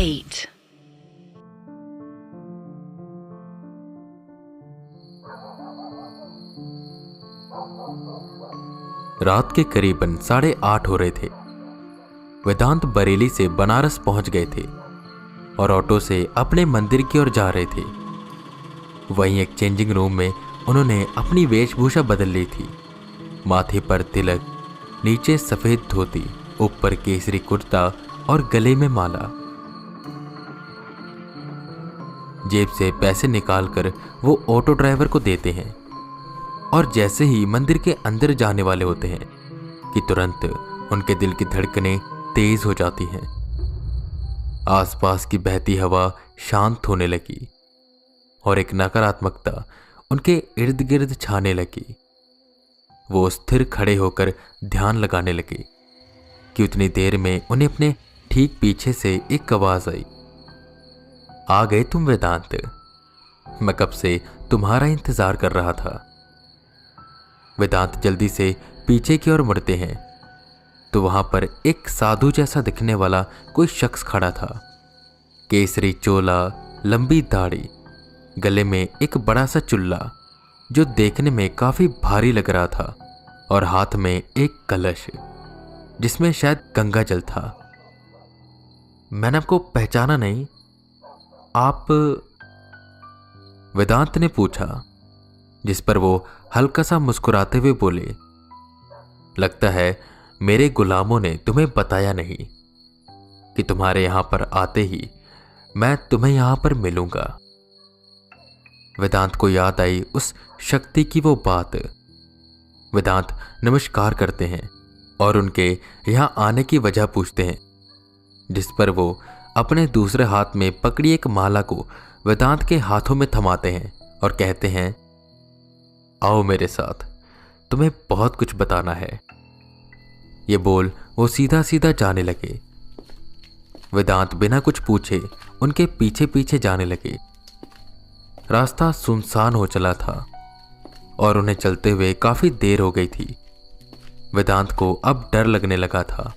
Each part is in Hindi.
8. रात के करीबन 8:30 हो रहे थे। वेदांत बरेली से बनारस पहुंच गए थे और ऑटो से अपने मंदिर की ओर जा रहे थे। वहीं एक चेंजिंग रूम में उन्होंने अपनी वेशभूषा बदल ली थी। माथे पर तिलक, नीचे सफेद धोती, ऊपर केसरी कुर्ता और गले में माला। जेब से पैसे निकालकर वो ऑटो ड्राइवर को देते हैं और जैसे ही मंदिर के अंदर जाने वाले होते हैं कि तुरंत उनके दिल की धड़कनें तेज हो जाती हैं। आसपास की बहती हवा शांत होने लगी और एक नकारात्मकता उनके इर्द गिर्द छाने लगी। वो स्थिर खड़े होकर ध्यान लगाने लगे कि उतनी देर में उन्हें अपने ठीक पीछे से एक आवाज आई। आ गए तुम वेदांत? मैं कब से तुम्हारा इंतजार कर रहा था। वेदांत जल्दी से पीछे की ओर मुड़ते हैं तो वहां पर एक साधु जैसा दिखने वाला कोई शख्स खड़ा था। केसरी चोला, लंबी दाढ़ी, गले में एक बड़ा सा चुल्ला जो देखने में काफी भारी लग रहा था और हाथ में एक कलश जिसमें शायद गंगा जल था। मैंने आपको पहचाना नहीं, आप? वेदांत ने पूछा, जिस पर वो हल्का सा मुस्कुराते हुए बोले, लगता है मेरे गुलामों ने तुम्हें बताया नहीं कि तुम्हारे यहां पर आते ही मैं तुम्हें यहां पर मिलूंगा। वेदांत को याद आई उस शक्ति की वो बात। वेदांत नमस्कार करते हैं और उनके यहां आने की वजह पूछते हैं, जिस पर वो अपने दूसरे हाथ में पकड़ी एक माला को वेदांत के हाथों में थमाते हैं और कहते हैं, आओ मेरे साथ, तुम्हें बहुत कुछ बताना है। ये बोल वो सीधा सीधा जाने लगे। वेदांत बिना कुछ पूछे उनके पीछे पीछे जाने लगे। रास्ता सुनसान हो चला था और उन्हें चलते हुए काफी देर हो गई थी। वेदांत को अब डर लगने लगा था।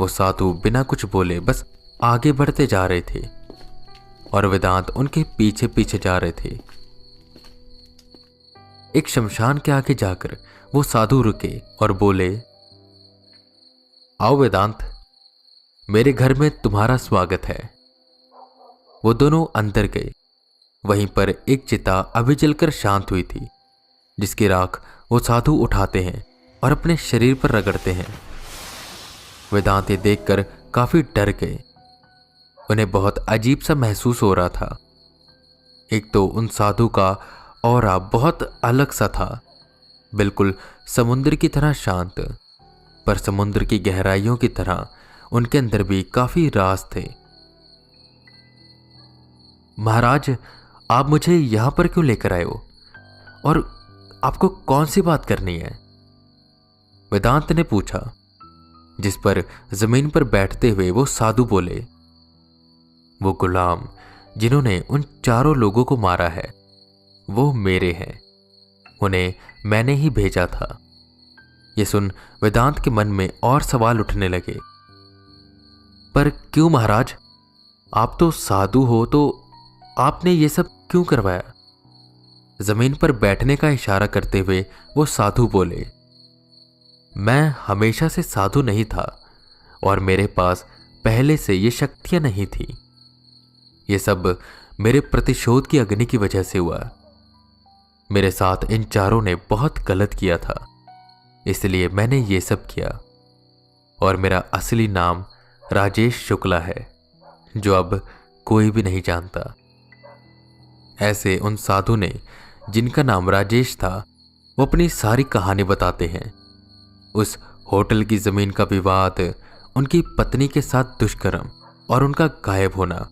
वो साधु बिना कुछ बोले बस आगे बढ़ते जा रहे थे और वेदांत उनके पीछे पीछे जा रहे थे। एक शमशान के आगे जाकर वो साधु रुके और बोले, आओ वेदांत, मेरे घर में तुम्हारा स्वागत है। वो दोनों अंदर गए। वहीं पर एक चिता अभी जलकर शांत हुई थी, जिसकी राख वो साधु उठाते हैं और अपने शरीर पर रगड़ते हैं। वेदांत ये देखकर काफी डर गए। उन्हें बहुत अजीब सा महसूस हो रहा था। एक तो उन साधु का ऑरा बहुत अलग सा था, बिल्कुल समुद्र की तरह शांत, पर समुद्र की गहराइयों की तरह उनके अंदर भी काफी राज थे। महाराज, आप मुझे यहां पर क्यों लेकर आए हो और आपको कौन सी बात करनी है? वेदांत ने पूछा, जिस पर जमीन पर बैठते हुए वो साधु बोले, वो गुलाम जिन्होंने उन चारों लोगों को मारा है वो मेरे हैं, उन्हें मैंने ही भेजा था। ये सुन वेदांत के मन में और सवाल उठने लगे। पर क्यों महाराज? आप तो साधु हो, तो आपने ये सब क्यों करवाया? जमीन पर बैठने का इशारा करते हुए वो साधु बोले, मैं हमेशा से साधु नहीं था और मेरे पास पहले से ये शक्तियां नहीं थी। ये सब मेरे प्रतिशोध की अग्नि की वजह से हुआ। मेरे साथ इन चारों ने बहुत गलत किया था, इसलिए मैंने ये सब किया। और मेरा असली नाम राजेश शुक्ला है, जो अब कोई भी नहीं जानता। ऐसे उन साधु ने, जिनका नाम राजेश था, वो अपनी सारी कहानी बताते हैं। उस होटल की जमीन का विवाद, उनकी पत्नी के साथ दुष्कर्म और उनका गायब होना।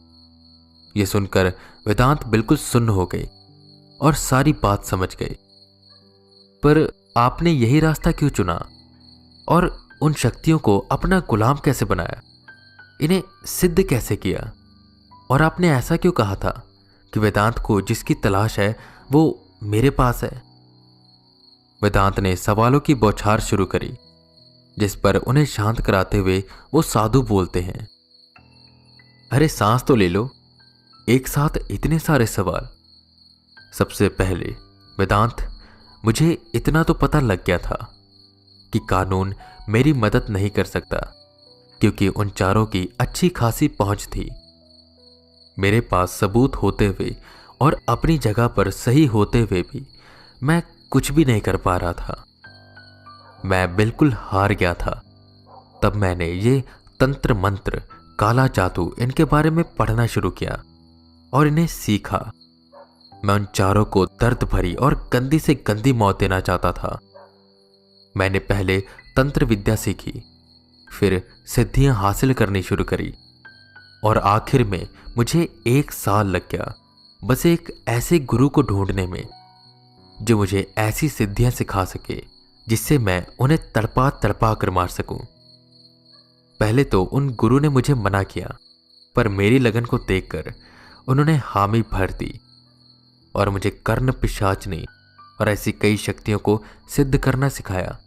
ये सुनकर वेदांत बिल्कुल सुन्न हो गए और सारी बात समझ गए। पर आपने यही रास्ता क्यों चुना और उन शक्तियों को अपना गुलाम कैसे बनाया? इन्हें सिद्ध कैसे किया? और आपने ऐसा क्यों कहा था कि वेदांत को जिसकी तलाश है वो मेरे पास है? वेदांत ने सवालों की बौछार शुरू करी, जिस पर उन्हें शांत कराते हुए वो साधु बोलते हैं, अरे सांस तो ले लो, एक साथ इतने सारे सवाल। सबसे पहले वेदांत, मुझे इतना तो पता लग गया था कि कानून मेरी मदद नहीं कर सकता, क्योंकि उन चारों की अच्छी खासी पहुंच थी। मेरे पास सबूत होते हुए और अपनी जगह पर सही होते हुए भी मैं कुछ भी नहीं कर पा रहा था। मैं बिल्कुल हार गया था। तब मैंने ये तंत्र मंत्र, काला जादू, इनके बारे में पढ़ना शुरू किया और इन्हें सीखा। मैं उन चारों को दर्द भरी और गंदी से गंदी मौत देना चाहता था। मैंने पहले तंत्र विद्या सीखी, फिर सिद्धियां हासिल करनी शुरू करी और आखिर में मुझे 1 साल लग गया बस एक ऐसे गुरु को ढूंढने में जो मुझे ऐसी सिद्धियां सिखा सके जिससे मैं उन्हें तड़पा तड़पा कर मार सकूं। पहले तो उन गुरु ने मुझे मना किया, पर मेरी लगन को देखकर उन्होंने हामी भर दी और मुझे कर्ण पिशाचनी और ऐसी कई शक्तियों को सिद्ध करना सिखाया,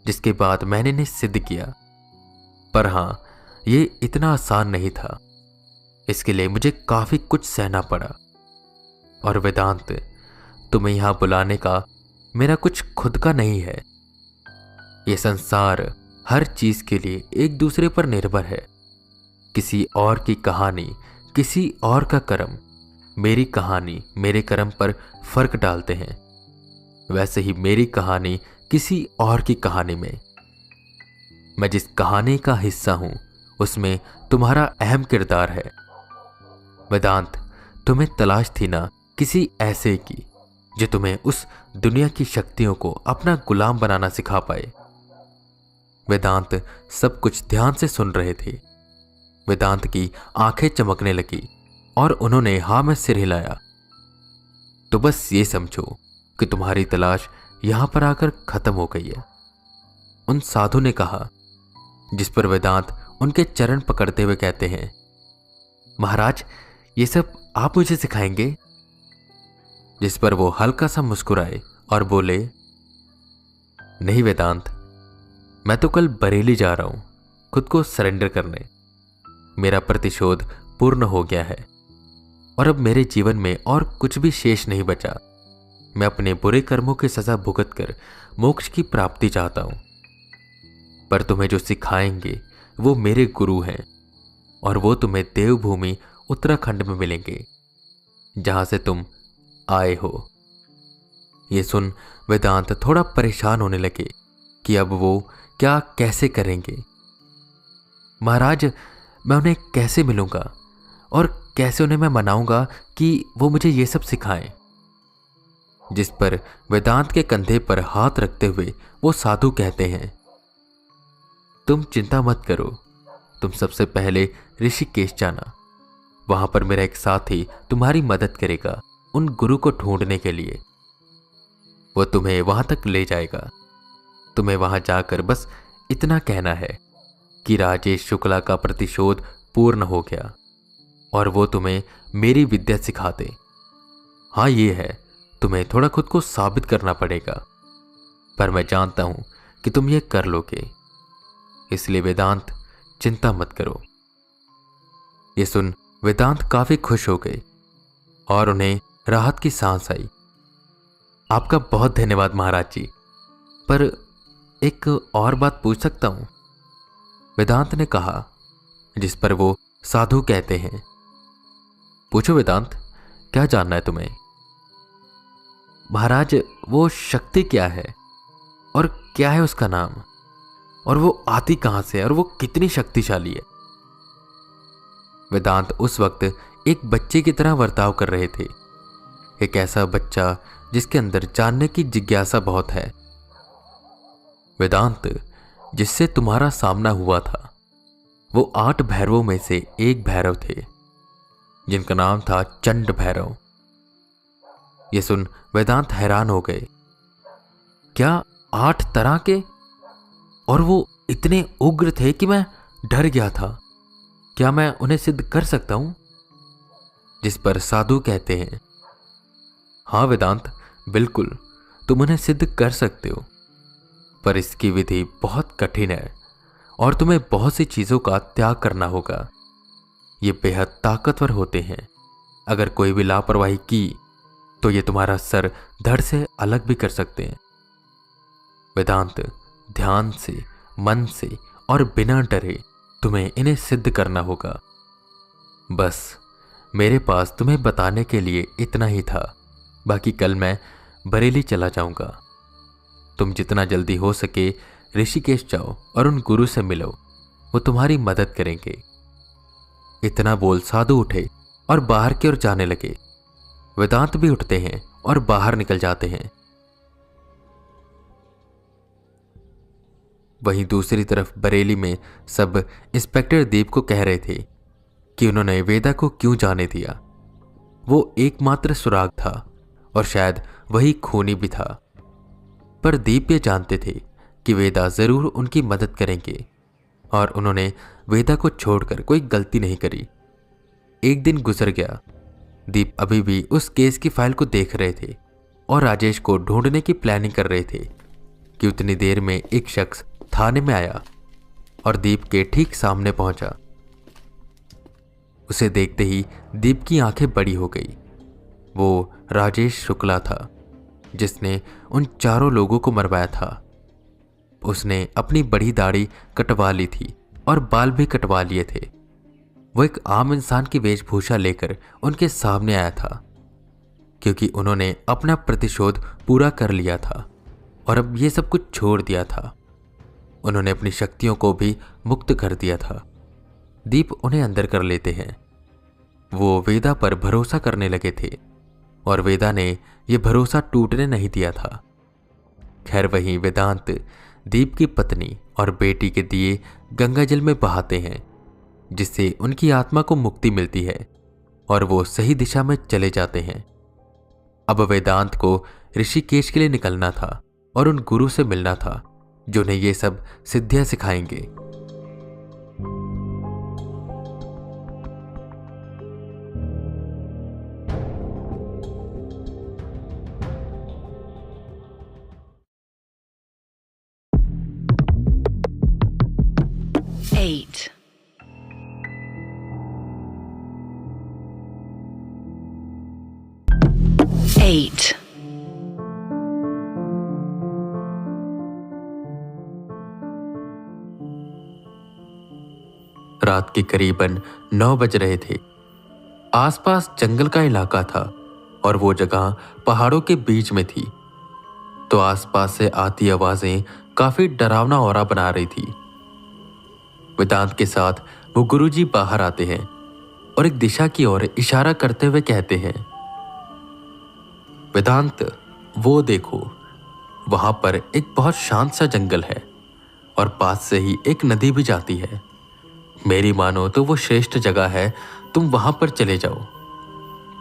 जिसके बाद मैंने इन्हें सिद्ध किया। पर हां, ये इतना आसान नहीं था। इसके लिए मुझे काफी कुछ सहना पड़ा। और वेदांत, तुम्हें यहां बुलाने का मेरा कुछ खुद का नहीं है। यह संसार हर चीज के लिए एक दूसरे पर निर्भर है। किसी और की कहानी, किसी और का कर्म, मेरी कहानी मेरे कर्म पर फर्क डालते हैं। वैसे ही मेरी कहानी किसी और की कहानी में, मैं जिस कहानी का हिस्सा हूं उसमें तुम्हारा अहम किरदार है। वेदांत, तुम्हें तलाश थी ना किसी ऐसे की जो तुम्हें उस दुनिया की शक्तियों को अपना गुलाम बनाना सिखा पाए। वेदांत सब कुछ ध्यान से सुन रहे थे। वेदांत की आंखें चमकने लगी और उन्होंने हाँ में सिर हिलाया। तो बस ये समझो कि तुम्हारी तलाश यहां पर आकर खत्म हो गई है, उन साधु ने कहा, जिस पर वेदांत उनके चरण पकड़ते हुए कहते हैं, महाराज, ये सब आप मुझे सिखाएंगे? जिस पर वो हल्का सा मुस्कुराए और बोले, नहीं वेदांत, मैं तो कल बरेली जा रहा हूं खुद को सरेंडर करने। मेरा प्रतिशोध पूर्ण हो गया है और अब मेरे जीवन में और कुछ भी शेष नहीं बचा। मैं अपने बुरे कर्मों की सजा भुगत कर मोक्ष की प्राप्ति चाहता हूं। पर तुम्हें जो सिखाएंगे वो मेरे गुरु हैं और वो तुम्हें देवभूमि उत्तराखंड में मिलेंगे, जहां से तुम आए हो। ये सुन वेदांत थोड़ा परेशान होने लगे कि अब वो क्या कैसे करेंगे। महाराज, मैं उन्हें कैसे मिलूंगा और कैसे उन्हें मैं मनाऊंगा कि वो मुझे ये सब सिखाएं? जिस पर वेदांत के कंधे पर हाथ रखते हुए वो साधु कहते हैं, तुम चिंता मत करो, तुम सबसे पहले ऋषिकेश जाना। वहां पर मेरा एक साथी तुम्हारी मदद करेगा उन गुरु को ढूंढने के लिए। वो तुम्हें वहां तक ले जाएगा। तुम्हें वहां जाकर बस इतना कहना है कि राजेश शुक्ला का प्रतिशोध पूर्ण हो गया और वो तुम्हें मेरी विद्या सिखाते। हाँ, ये है, तुम्हें थोड़ा खुद को साबित करना पड़ेगा, पर मैं जानता हूं कि तुम ये कर लोगे। इसलिए वेदांत, चिंता मत करो। ये सुन वेदांत काफी खुश हो गए और उन्हें राहत की सांस आई। आपका बहुत धन्यवाद महाराज जी, पर एक और बात पूछ सकता हूं? वेदांत ने कहा, जिस पर वो साधु कहते हैं, पूछो वेदांत, क्या जानना है तुम्हें? महाराज, वो शक्ति क्या है और क्या है उसका नाम, और वो आती कहां से और वो कितनी शक्तिशाली है? वेदांत उस वक्त एक बच्चे की तरह बर्ताव कर रहे थे, एक ऐसा बच्चा जिसके अंदर जानने की जिज्ञासा बहुत है। वेदांत, जिससे तुम्हारा सामना हुआ था वो 8 भैरवों में से एक भैरव थे, जिनका नाम था चंड भैरव। यह सुन वेदांत हैरान हो गए। क्या 8 तरह के? और वो इतने उग्र थे कि मैं डर गया था। क्या मैं उन्हें सिद्ध कर सकता हूं? जिस पर साधु कहते हैं, हां वेदांत, बिल्कुल, तुम उन्हें सिद्ध कर सकते हो, पर इसकी विधि बहुत कठिन है और तुम्हें बहुत सी चीजों का त्याग करना होगा। ये बेहद ताकतवर होते हैं। अगर कोई भी लापरवाही की तो ये तुम्हारा सर धड़ से अलग भी कर सकते हैं। वेदांत, ध्यान से, मन से और बिना डरे तुम्हें इन्हें सिद्ध करना होगा। बस मेरे पास तुम्हें बताने के लिए इतना ही था। बाकी कल मैं बरेली चला जाऊंगा। तुम जितना जल्दी हो सके ऋषिकेश जाओ और उन गुरु से मिलो, वो तुम्हारी मदद करेंगे। इतना बोल साधु उठे और बाहर की ओर जाने लगे। वेदांत भी उठते हैं और बाहर निकल जाते हैं। वहीं दूसरी तरफ बरेली में सब इंस्पेक्टर दीप को कह रहे थे कि उन्होंने वेदा को क्यों जाने दिया। वो एकमात्र सुराग था और शायद वही खूनी भी था। पर दीप ये जानते थे कि वेदा जरूर उनकी मदद करेंगे और उन्होंने वेदा को छोड़कर कोई गलती नहीं करी। एक दिन गुजर गया। दीप अभी भी उस केस की फाइल को देख रहे थे और राजेश को ढूंढने की प्लानिंग कर रहे थे कि उतनी देर में एक शख्स थाने में आया और दीप के ठीक सामने पहुंचा। उसे देखते ही दीप की आंखें बड़ी हो गई। वो राजेश शुक्ला था जिसने उन चारों लोगों को मरवाया था। उसने अपनी बड़ी दाढ़ी कटवा ली थी और बाल भी कटवा लिए थे। वो एक आम इंसान की वेशभूषा लेकर उनके सामने आया था क्योंकि उन्होंने अपना प्रतिशोध पूरा कर लिया था और अब ये सब कुछ छोड़ दिया था। उन्होंने अपनी शक्तियों को भी मुक्त कर दिया था। दीप उन्हें अंदर कर लेते हैं। वो वेदा पर भरोसा करने लगे थे और वेदा ने यह भरोसा टूटने नहीं दिया था। खैर वहीं वेदांत दीप की पत्नी और बेटी के दिए गंगाजल में बहाते हैं जिससे उनकी आत्मा को मुक्ति मिलती है और वो सही दिशा में चले जाते हैं। अब वेदांत को ऋषिकेश के लिए निकलना था और उन गुरु से मिलना था जो उन्हें ये सब सिद्धियां सिखाएंगे। Eight. 8. रात के करीबन 9 बज रहे थे। आसपास जंगल का इलाका था और वो जगह पहाड़ों के बीच में थी, तो आसपास से आती आवाजें काफी डरावना औरा बना रही थी। वेदांत के साथ वो गुरुजी बाहर आते हैं और एक दिशा की ओर इशारा करते हुए कहते हैं, वेदांत, वो देखो, वहां पर एक बहुत शांत सा जंगल है और पास से ही एक नदी भी जाती है। मेरी मानो तो वो श्रेष्ठ जगह है, तुम वहां पर चले जाओ।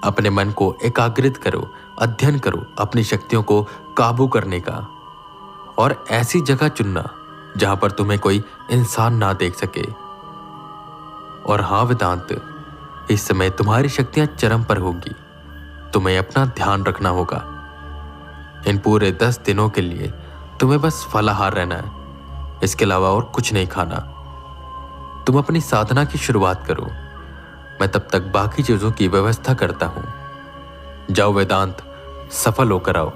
अपने मन को एकाग्रित करो, अध्ययन करो अपनी शक्तियों को काबू करने का, और ऐसी जगह चुनना जहां पर तुम्हें कोई इंसान ना देख सके। और हाँ वेदांत, इस समय तुम्हारी शक्तियां चरम पर होंगी, तुम्हें अपना ध्यान रखना होगा। इन पूरे 10 दिनों के लिए तुम्हें बस फलाहार रहना है, इसके अलावा और कुछ नहीं खाना। तुम अपनी साधना की शुरुआत करो, मैं तब तक बाकी चीजों की व्यवस्था करता हूं। जाओ वेदांत, सफल होकर आओ।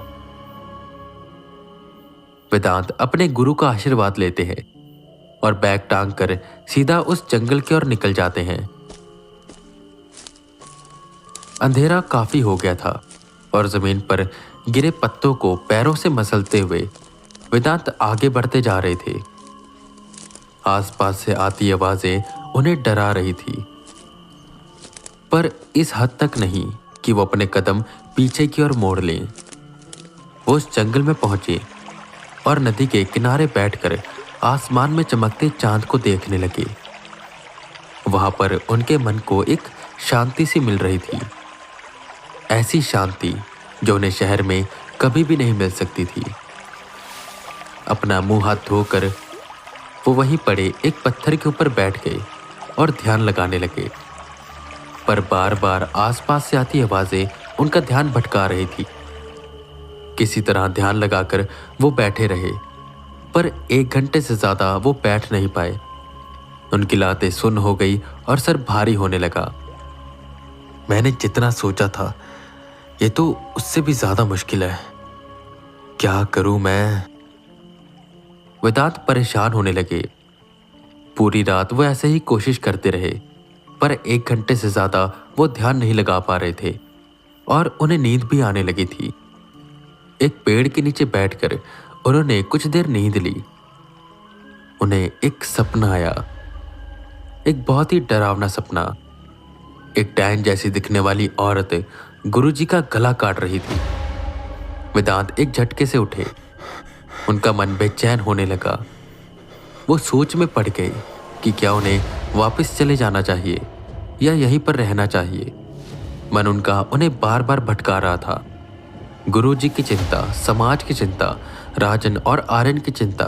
वेदांत अपने गुरु का आशीर्वाद लेते हैं और बैग टांग कर सीधा उस जंगल की ओर निकल जाते हैं। अंधेरा काफी हो गया था और जमीन पर गिरे पत्तों को पैरों से मसलते हुए वेदांत आगे बढ़ते जा रहे थे। आसपास से आती आवाजें उन्हें डरा रही थी, पर इस हद तक नहीं कि वो अपने कदम पीछे की ओर मोड़ लें। वो उस जंगल में पहुंचे और नदी के किनारे बैठकर आसमान में चमकते चांद को देखने लगे। वहां पर उनके मन को एक शांति सी मिल रही थी, ऐसी शांति जो उन्हें शहर में कभी भी नहीं मिल सकती थी। अपना मुंह हाथ धोकर वो वहीं पड़े एक पत्थर के ऊपर बैठ गए और ध्यान लगाने लगे, पर बार बार आसपास से आती आवाजें उनका ध्यान भटका रही थी। किसी तरह ध्यान लगाकर वो बैठे रहे, पर 1 घंटे से ज्यादा वो बैठ नहीं पाए। उनकी लातें सुन्न हो गई और सर भारी होने लगा। मैंने जितना सोचा था ये तो उससे भी ज्यादा मुश्किल है। क्या करूं मैं? वेदांत परेशान होने लगे। पूरी रात वो ऐसे ही कोशिश करते रहे, पर 1 घंटे से ज्यादा वो ध्यान नहीं लगा पा रहे थे और उन्हें नींद भी आने लगी थी। एक पेड़ के नीचे बैठकर उन्होंने कुछ देर नींद ली। उन्हें एक सपना आया, एक बहुत ही डरावना सपना। एक डैन जैसी दिखने वाली औरत गुरुजी का गला काट रही थी। वेदांत एक झटके से उठे। उनका मन बेचैन होने लगा। वो सोच में पड़ गए कि क्या उन्हें वापस चले जाना चाहिए या यहीं पर रहना चाहिए। मन उनका उन्हें बार बार भटका रहा था। गुरुजी की चिंता, समाज की चिंता, राजन और आर्यन की चिंता,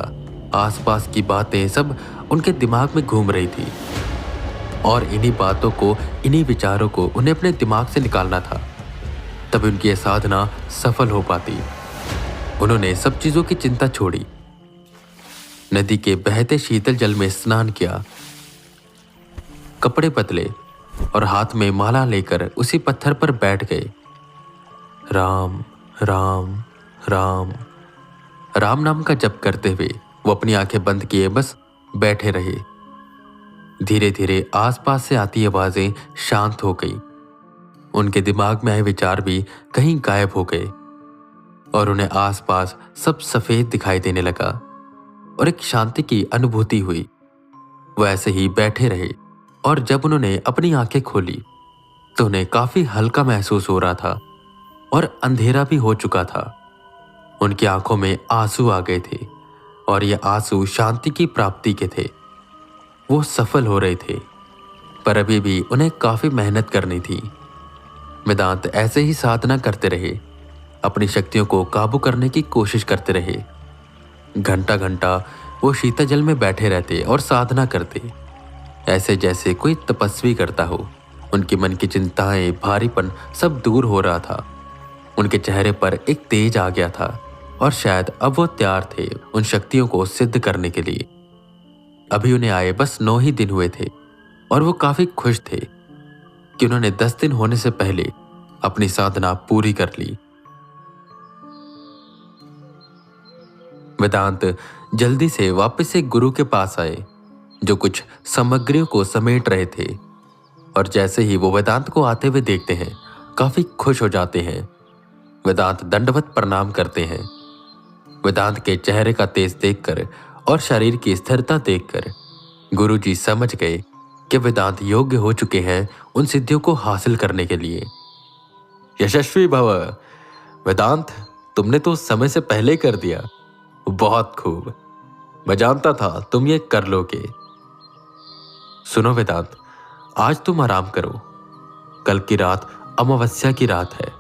आसपास की बातें सब उनके दिमाग में घूम रही थी और इन्हीं बातों को, इन्हीं विचारों को उन्हें अपने दिमाग से निकालना था, तब उनकी यह साधना सफल हो पाती। उन्होंने सब चीजों की चिंता छोड़ी, नदी के बहते शीतल जल में स्नान किया, कपड़े बदले और हाथ में माला लेकर उसी पत्थर पर बैठ गए। राम राम राम राम नाम का जप करते हुए वो अपनी आंखें बंद किए बस बैठे रहे। धीरे धीरे आसपास से आती आवाजें शांत हो गई। उनके दिमाग में आए विचार भी कहीं गायब हो गए और उन्हें आसपास सब सफेद दिखाई देने लगा और एक शांति की अनुभूति हुई। वो ऐसे ही बैठे रहे और जब उन्होंने अपनी आंखें खोली तो उन्हें काफी हल्का महसूस हो रहा था और अंधेरा भी हो चुका था। उनकी आंखों में आंसू आ गए थे और ये आंसू शांति की प्राप्ति के थे। वो सफल हो रहे थे, पर अभी भी उन्हें काफी मेहनत करनी थी। वेदांत ऐसे ही साधना करते रहे, अपनी शक्तियों को काबू करने की कोशिश करते रहे। घंटा घंटा वो शीतल जल में बैठे रहते और साधना करते, ऐसे जैसे कोई तपस्वी करता हो। उनके मन की चिंताएं, भारीपन सब दूर हो रहा था। उनके चेहरे पर एक तेज आ गया था और शायद अब वो तैयार थे उन शक्तियों को सिद्ध करने के लिए। अभी उन्हें आए बस 9 ही दिन हुए थे और वो काफी खुश थे कि उन्होंने 10 दिन होने से पहले अपनी साधना पूरी कर ली। वेदांत जल्दी से वापस एक गुरु के पास आए जो कुछ सामग्रियों को समेट रहे थे और जैसे ही वो वेदांत को आते हुए देखते हैं काफी खुश हो जाते हैं। वेदांत दंडवत प्रणाम करते हैं। वेदांत के चेहरे का तेज देखकर और शरीर की स्थिरता देखकर गुरुजी समझ गए कि वेदांत योग्य हो चुके हैं उन सिद्धियों को हासिल करने के लिए। यशस्वी भव। वेदांत, तुमने तो समय से पहले कर दिया। बहुत खूब, मैं जानता था तुम ये कर लोगे। सुनो वेदांत, आज तुम आराम करो। कल की रात अमावस्या की रात है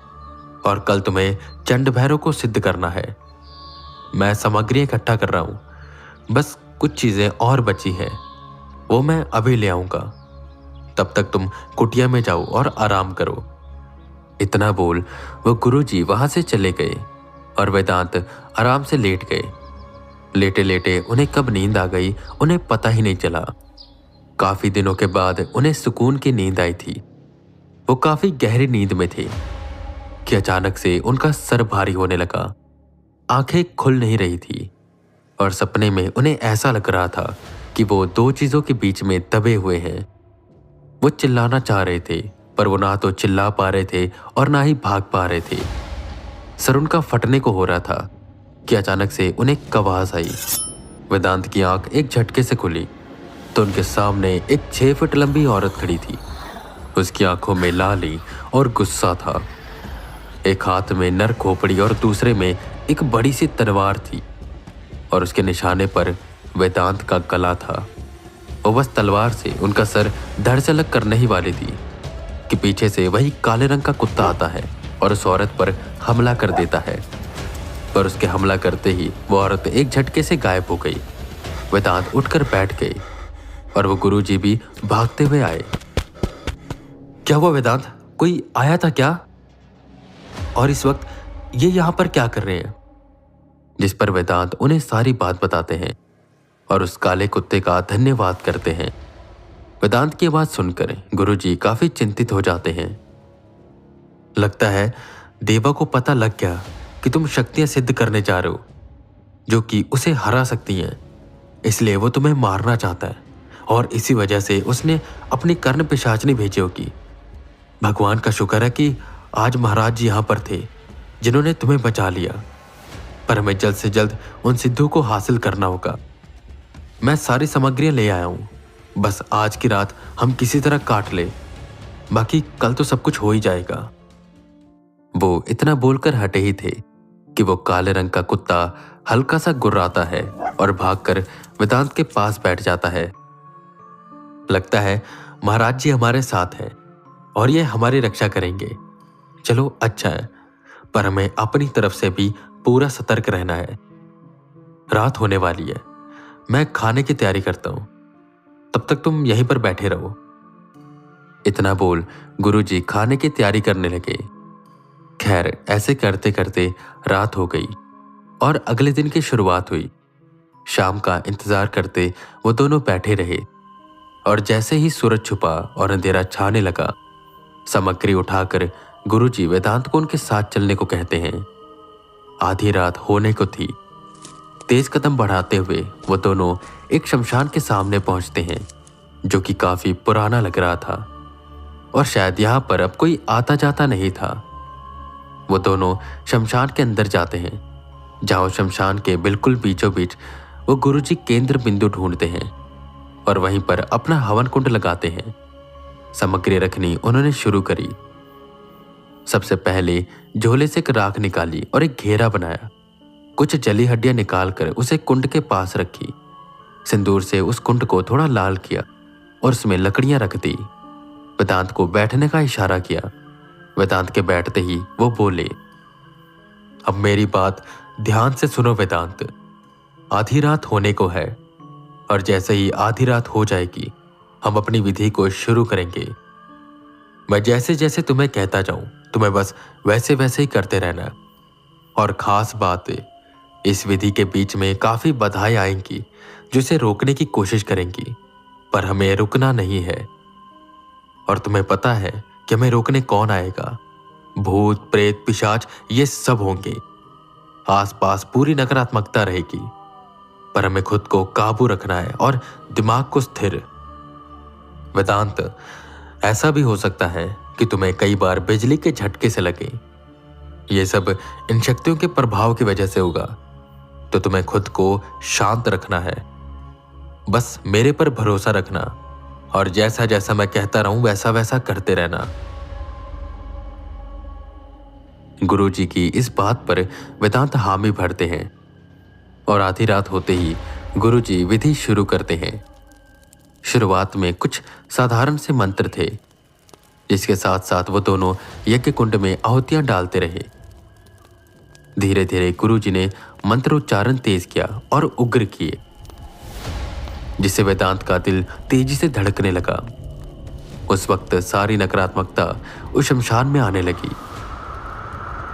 और कल तुम्हें चंड भैरव को सिद्ध करना है। मैं सामग्री इकट्ठा कर रहा हूं, बस कुछ चीजें और बची हैं, वो मैं अभी ले आऊंगा। तब तक तुम कुटिया में जाओ और आराम करो। इतना बोल वो गुरुजी वहां से चले गए और वेदांत आराम से लेट गए। लेटे लेटे उन्हें कब नींद आ गई उन्हें पता ही नहीं चला। काफी दिनों के बाद उन्हें सुकून की नींद आई थी। वो काफी गहरी नींद में थे कि अचानक से उनका सर भारी होने लगा। आंखें खुल नहीं रही थी और सपने में उन्हें ऐसा लग रहा था कि वो 2 चीजों के बीच में दबे हुए हैं। वो चिल्लाना चाह रहे थे पर वो ना तो चिल्ला पा रहे थे और ना ही भाग पा रहे थे। सर उनका फटने को हो रहा था कि अचानक से उन्हें एक आवाज आई। वेदांत की आंख एक झटके से खुली तो उनके सामने एक 6 फुट लंबी औरत खड़ी थी। उसकी आंखों में लाली और गुस्सा था। एक हाथ में नर खोपड़ी और दूसरे में एक बड़ी सी तलवार थी और उसके निशाने पर वेदांत का गला था। वो बस तलवार से उनका सर धड़ से अलग करने ही वाली थी कि पीछे से वही काले रंग का कुत्ता आता है और उस औरत पर हमला कर देता है। पर उसके हमला करते ही वो औरत एक झटके से गायब हो गई। वेदांत उठकर बैठ गए और वो गुरुजी भी भागते हुए आए। क्या हुआ वेदांत, कोई आया था क्या? और इस वक्त ये यहां पर क्या कर रहे हैं? जिस पर वेदांत उन्हें सारी बात बताते हैं और उस काले कुत्ते का धन्यवाद करते हैं वेदांत की आवाज सुनकर गुरुजी काफी चिंतित हो जाते हैं। लगता है देवा को पता लग गया कि तुम शक्तियां सिद्ध करने जा रहे हो जो कि उसे हरा सकती हैं, इसलिए वो तुम्हें मारना चाहता है और इसी वजह से उसने अपनी कर्ण पिशाचनी भेजी होगी। भगवान का शुक्र है कि आज महाराज जी यहां पर थे जिन्होंने तुम्हें बचा लिया, पर हमें जल्द से जल्द उन सिद्धों को हासिल करना होगा। मैं सारी सामग्रियां ले आया हूं, बस आज की रात हम किसी तरह काट ले, बाकी कल तो सब कुछ हो ही जाएगा। वो इतना बोलकर हटे ही थे कि वो काले रंग का कुत्ता हल्का सा गुर्राता है और भागकर वेदांत के पास बैठ जाता है। लगता है महाराज जी हमारे साथ हैं और ये हमारी रक्षा करेंगे। चलो अच्छा है, पर हमें अपनी तरफ से भी पूरा सतर्क रहना है। रात होने वाली है, मैं खाने की तैयारी करता हूं, तब तक तुम यहीं पर बैठे रहो। इतना बोल गुरुजी खाने की तैयारी करने लगे। खैर, ऐसे करते करते रात हो गई और अगले दिन की शुरुआत हुई। शाम का इंतजार करते वो दोनों बैठे रहे और जैसे ही सूरज छुपा और अंधेरा छाने लगा, सामग्री उठाकर गुरुजी वेदांत को उनके साथ चलने को कहते हैं। आधी रात होने को थी। तेज कदम बढ़ाते हुए वो दोनों एक शमशान के सामने पहुंचते हैं जो कि काफी पुराना लग रहा था और शायद यहां पर अब कोई आता जाता नहीं था। वो दोनों शमशान के अंदर जाते हैं, जहां शमशान के बिल्कुल बीचों बीच वो गुरुजी केंद्र बिंदु ढूंढते हैं और वहीं पर अपना हवन कुंड लगाते हैं। सामग्री रखनी उन्होंने शुरू करी। सबसे पहले झोले से एक राख निकाली और एक घेरा बनाया। कुछ जली हड्डियां निकालकर उसे कुंड के पास रखी। सिंदूर से उस कुंड को थोड़ा लाल किया और उसमें लकड़ियां रख दी। वेदांत को बैठने का इशारा किया। वेदांत के बैठते ही वो बोले, अब मेरी बात ध्यान से सुनो वेदांत। आधी रात होने को है और जैसे ही आधी रात हो जाएगी हम अपनी विधि को शुरू करेंगे। मैं जैसे जैसे तुम्हें कहता जाऊं तुम्हें बस वैसे वैसे ही करते रहना। और खास बात, इस विधि के बीच में काफी बाधाएं आएंगी जो इसे रोकने की कोशिश करेंगी, पर हमें रुकना नहीं है। और तुम्हें पता है कि हमें रोकने कौन आएगा? भूत, प्रेत, पिशाच ये सब होंगे। आसपास पूरी नकारात्मकता रहेगी, पर हमें खुद को काबू रखना है और दिमाग को स्थिर। वेदांत, ऐसा भी हो सकता है कि तुम्हें कई बार बिजली के झटके से लगे। ये सब इन शक्तियों के प्रभाव की वजह से होगा, तो तुम्हें खुद को शांत रखना है। बस मेरे पर भरोसा रखना और जैसा जैसा मैं कहता रहूं वैसा वैसा करते रहना। गुरुजी की इस बात पर वेदांत हामी भरते हैं और आधी रात होते ही गुरुजी विधि शुरू करते हैं। शुरुआत में कुछ साधारण से मंत्र थे, जिसके साथ साथ वो दोनों यज्ञ कुंड में आहुतियां डालते रहे। धीरे धीरे गुरुजी ने मंत्रोच्चारण तेज किया और उग्र किए, जिससे वेदांत का दिल तेजी से धड़कने लगा। उस वक्त सारी नकारात्मकता उस शमशान में आने लगी।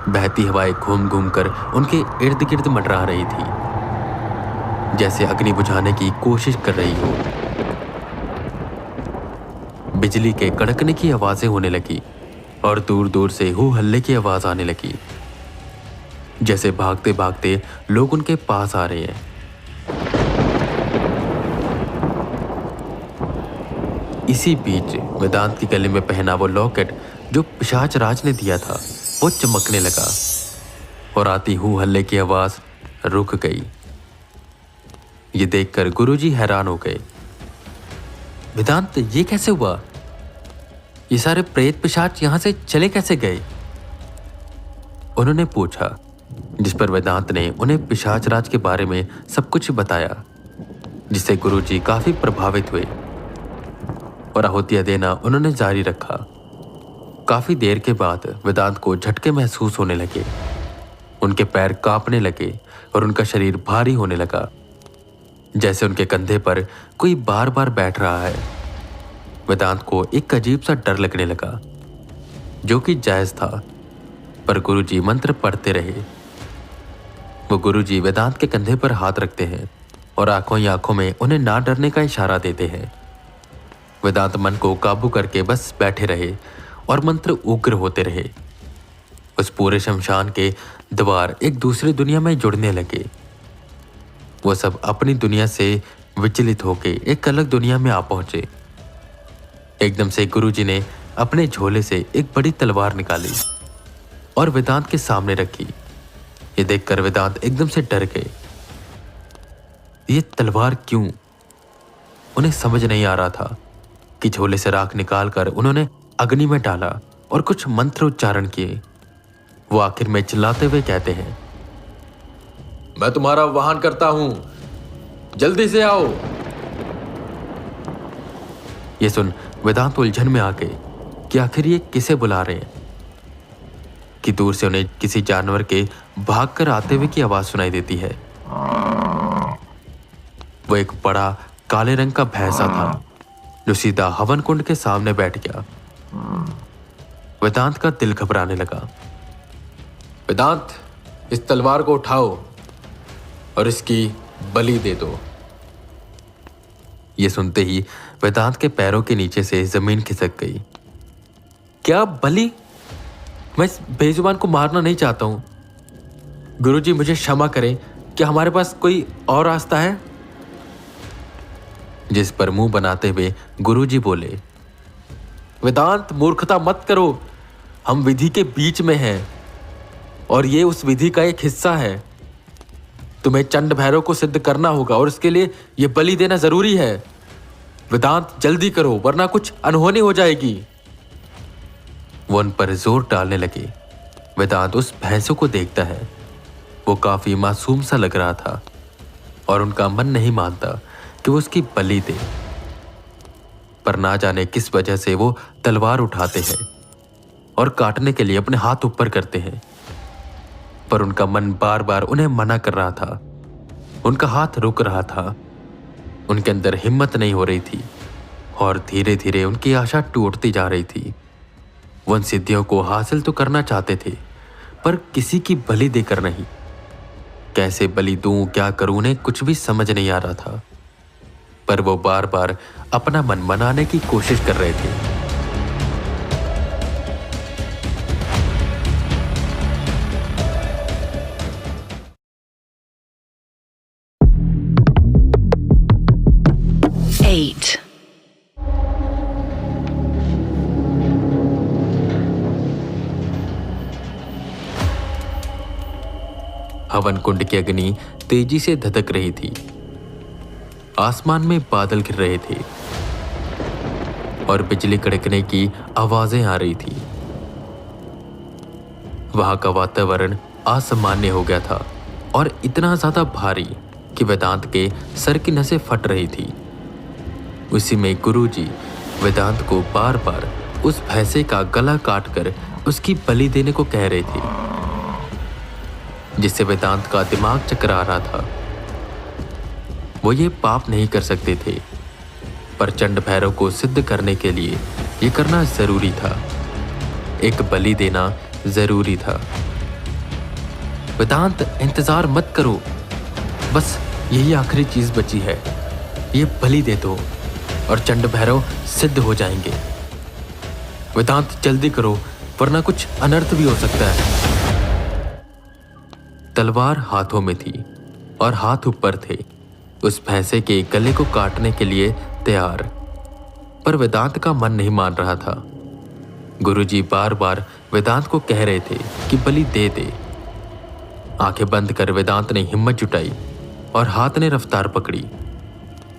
बहती हवाएं घूम घूम कर उनके इर्द गिर्द मंडरा रही थी, जैसे अग्नि बुझाने की कोशिश कर रही हो। बिजली के कड़कने की आवाजें होने लगी और दूर दूर से हू हल्ले की आवाज आने लगी, जैसे भागते भागते लोग उनके पास आ रहे हैं। इसी बीच वेदांत के गले में पहना वो लॉकेट जो पिशाच राज ने दिया था वो चमकने लगा और आती हू हल्ले की आवाज रुक गई। ये देखकर गुरुजी हैरान हो गए। वेदांत, ये कैसे हुआ? ये सारे प्रेत पिशाच यहां से चले कैसे गए? उन्होंने पूछा, जिस पर वेदांत ने उन्हें पिशाच राज के बारे में सब कुछ बताया, जिससे गुरुजी काफी प्रभावित हुए और आहुतियां देना उन्होंने जारी रखा। काफी देर के बाद वेदांत को झटके महसूस होने लगे। उनके पैर कांपने लगे और उनका शरीर भारी होने लगा, जैसे उनके कंधे पर कोई बार बार बैठ रहा है। वेदांत को एक अजीब सा डर लगने लगा, जो कि जायज था, पर गुरुजी मंत्र पढ़ते रहे। वो गुरुजी वेदांत के कंधे पर हाथ रखते हैं और आंखों ही आंखों में उन्हें ना डरने का इशारा देते हैं। वेदांत मन को काबू करके बस बैठे रहे और मंत्र उग्र होते रहे। उस पूरे शमशान के द्वार एक दूसरी दुनिया में जुड़ने लगे। वो सब अपनी दुनिया से विचलित होके एक अलग दुनिया में आ पहुंचे। एकदम से गुरुजी ने अपने झोले से एक बड़ी तलवार निकाली और वेदांत के सामने रखी। ये देखकर वेदांत एकदम से डर गए। ये तलवार क्यों? उन्हें समझ नहीं आ रहा था कि झोले से राख निकालकर उन्होंने अग्नि में डाला और कुछ मंत्र उच्चारण किए। वो आखिर में चिल्लाते हुए कहते हैं, मैं तुम्हारा वाहन करता हूं, जल्दी से आओ। ये सुन वेदांत उलझन में आ गए कि आखिर ये किसे बुला रहे हैं कि दूर से उन्हें किसी जानवर के भागकर आते हुए की आवाज सुनाई देती है। वो एक बड़ा काले रंग का भैंसा था जो सीधा हवन कुंड के सामने बैठ गया। वेदांत का दिल घबराने लगा। वेदांत, इस तलवार को उठाओ और इसकी बलि दे दो। ये सुनते ही वेदांत के पैरों के नीचे से जमीन खिसक गई। क्या बलि? मैं इस बेजुबान को मारना नहीं चाहता हूं। गुरुजी मुझे क्षमा करें, क्या हमारे पास कोई और रास्ता है? जिस पर मुंह बनाते हुए गुरुजी बोले, वेदांत, मूर्खता मत करो, हम विधि के बीच में हैं और ये उस विधि का एक हिस्सा है। तुम्हें चंड भैरव को सिद्ध करना होगा और इसके लिए यह बलि देना जरूरी है। वेदांत, जल्दी करो वरना कुछ अनहोनी हो जाएगी। वो उन पर जोर डालने लगे। वेदांत उस भैंसों को देखता है। वो काफी मासूम सा लग रहा था और उनका मन नहीं मानता कि वो उसकी बलि दे, पर ना जाने किस वजह से वो तलवार उठाते हैं और काटने के लिए अपने हाथ ऊपर करते हैं, पर उनका मन बार बार उन्हें मना कर रहा था। उनका हाथ रुक रहा था। उनके अंदर हिम्मत नहीं हो रही थी और धीरे धीरे उनकी आशा टूटती जा रही थी। वो उन सिद्धियों को हासिल तो करना चाहते थे, पर किसी की बलि देकर नहीं। कैसे बलि दूं, क्या करूं, उन्हें कुछ भी समझ नहीं आ रहा था, पर वो बार बार अपना मन मनाने की कोशिश कर रहे थे। हवन कुंड की अग्नि तेजी से धधक रही थी। आसमान में बादल घिर रहे थे और बिजली कड़कने की आवाजें आ रही थी। वहां का वातावरण असामान्य हो गया था और इतना ज्यादा भारी कि वेदांत के सर की नसें फट रही थी। उसी में गुरुजी वेदांत को बार बार उस भैंसे का गला काटकर उसकी बलि देने को कह रहे थे, जिससे वेदांत का दिमाग चकरा रहा था। वो ये पाप नहीं कर सकते थे, पर चंड भैरव को सिद्ध करने के लिए ये करना जरूरी था। एक बलि देना जरूरी था। वेदांत, इंतजार मत करो, बस यही आखिरी चीज बची है। ये बलि दे दो और चंड भैरव सिद्ध हो जाएंगे। वेदांत, जल्दी करो वरना कुछ अनर्थ भी हो सकता है। तलवार हाथों में थी और हाथ ऊपर थे, उस भैंसे के गले को काटने के लिए तैयार, पर वेदांत का मन नहीं मान रहा था। गुरुजी बार बार वेदांत को कह रहे थे कि बलि दे दे। आंखें बंद कर वेदांत ने हिम्मत जुटाई और हाथ ने रफ्तार पकड़ी।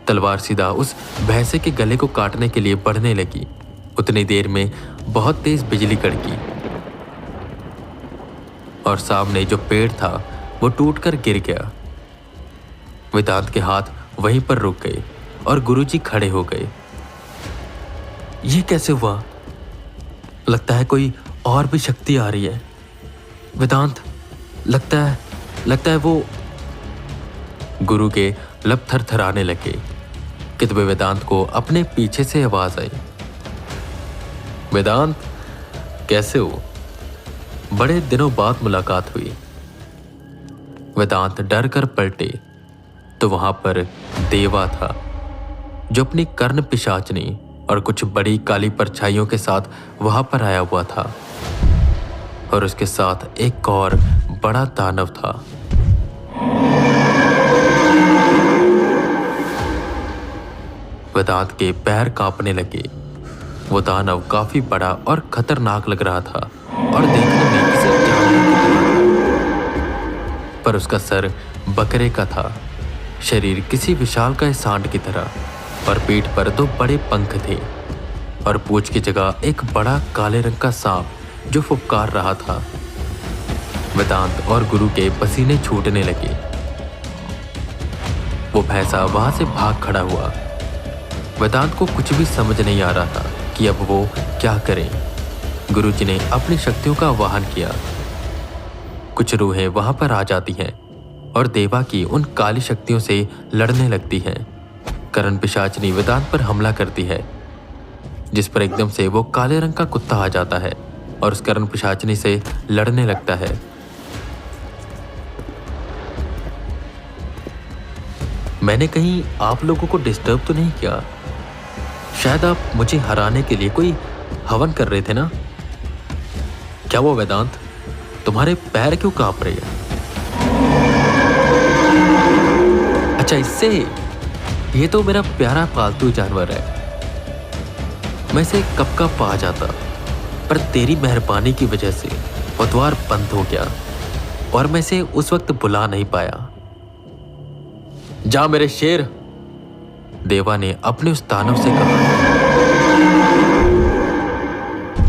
तलवार सीधा उस भैंसे के गले को काटने के लिए बढ़ने लगी। उतनी देर में बहुत तेज बिजली कड़की और सामने जो पेड़ था वो टूटकर गिर गया। वेदांत के हाथ वहीं पर रुक गए और गुरुजी खड़े हो गए। ये कैसे हुआ? लगता है कोई और भी शक्ति आ रही है। वेदांत, लगता है वो। गुरु के लब थरथराने लगे कि तब वेदांत को अपने पीछे से आवाज आई, वेदांत, कैसे हो? बड़े दिनों बाद मुलाकात हुई। वेदांत डर कर पलटे तो वहां पर देवा था, जो अपनी कर्ण पिशाचनी और कुछ बड़ी काली परछाइयों के साथ वहां पर आया हुआ था और उसके साथ एक और बड़ा दानव था। वेदांत के पैर कांपने लगे। वो दानव काफी बड़ा और खतरनाक लग रहा था और देखने में किसी जानवर की तरह था। पर उसका सर बकरे का था, शरीर किसी विशालकाय सांड की तरह और पीठ पर 2 बड़े पंख थे और पूंछ की जगह एक बड़ा काले रंग का सांप जो फुफकार रहा था। वेदांत और गुरु के पसीने छूटने लगे। वो भैंसा वहां से भाग खड़ा हुआ। वेदांत को कुछ भी समझ नहीं आ रहा था कि अब वो क्या करें। गुरुजी ने अपनी शक्तियों का आवाहन किया। कुछ रूहें वहां पर आ जाती हैं और देवा की उन काली शक्तियों से लड़ने लगती हैं। करण पिशाचनी वेदांत पर हमला करती है, जिस पर एकदम से वो काले रंग का कुत्ता आ जाता है और उस करण पिशाचनी से लड़ने लगता है। मैंने कहीं आप लोगों को डिस्टर्ब तो नहीं किया? शायद आप मुझे हराने के लिए कोई हवन कर रहे थे ना? क्या वो वेदांत, तुम्हारे पैर क्यों कांप रहे हैं? अच्छा, इससे ये तो मेरा प्यारा पालतू जानवर है। मैं इसे कब का पा जाता, पर तेरी मेहरबानी की वजह से वो द्वार बंद हो गया और मैं इसे उस वक्त बुला नहीं पाया। जा मेरे शेर, देवा ने अपने उस दानव से कहा,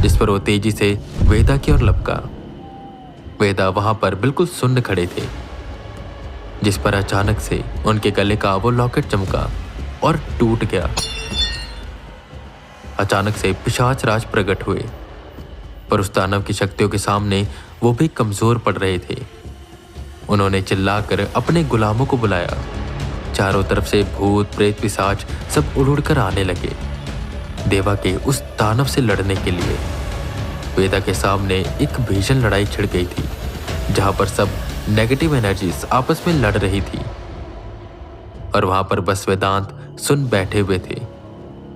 जिस पर वो तेजी से वेदा की ओर लपका। वेदा वहां पर बिल्कुल सुन्न खड़े थे, जिस पर अचानक से उनके गले का वो लॉकेट चमका और टूट गया। अचानक से पिशाच राज प्रकट हुए, पर उस दानव की शक्तियों के सामने वो भी कमजोर पड़ रहे थे। उन्होंने चिल्लाकर अपने गुलामों को बुलाया। चारों तरफ से भूत प्रेत पिशाच सब उड़ कर आने लगे देवा के उस दानव से लड़ने के लिए। वेदा के सामने एक भीषण लड़ाई छिड़ गई थी, जहां पर सब नेगेटिव एनर्जीज आपस में लड़ रही थी और वहां पर बस वेदांत सुन बैठे हुए थे।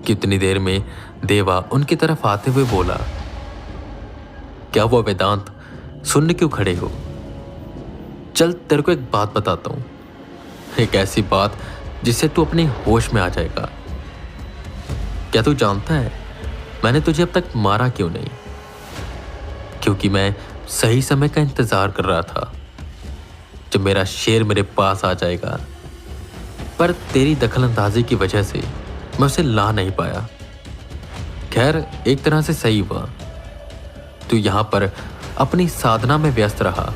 कितनी देर में देवा उनकी तरफ आते हुए बोला, क्या वो वेदांत, सुन क्यों खड़े हो? चल तेरे को एक बात बताता हूं, एक ऐसी बात जिससे तू अपने होश में आ जाएगा। क्या तू जानता है मैंने तुझे अब तक मारा क्यों नहीं? क्योंकि मैं सही समय का इंतजार कर रहा था, जब मेरा शेर मेरे पास आ जाएगा। पर तेरी दखलंदाजी की वजह से मैं उसे ला नहीं पाया। खैर, एक तरह से सही हुआ। तू यहां पर अपनी साधना में व्यस्त रहा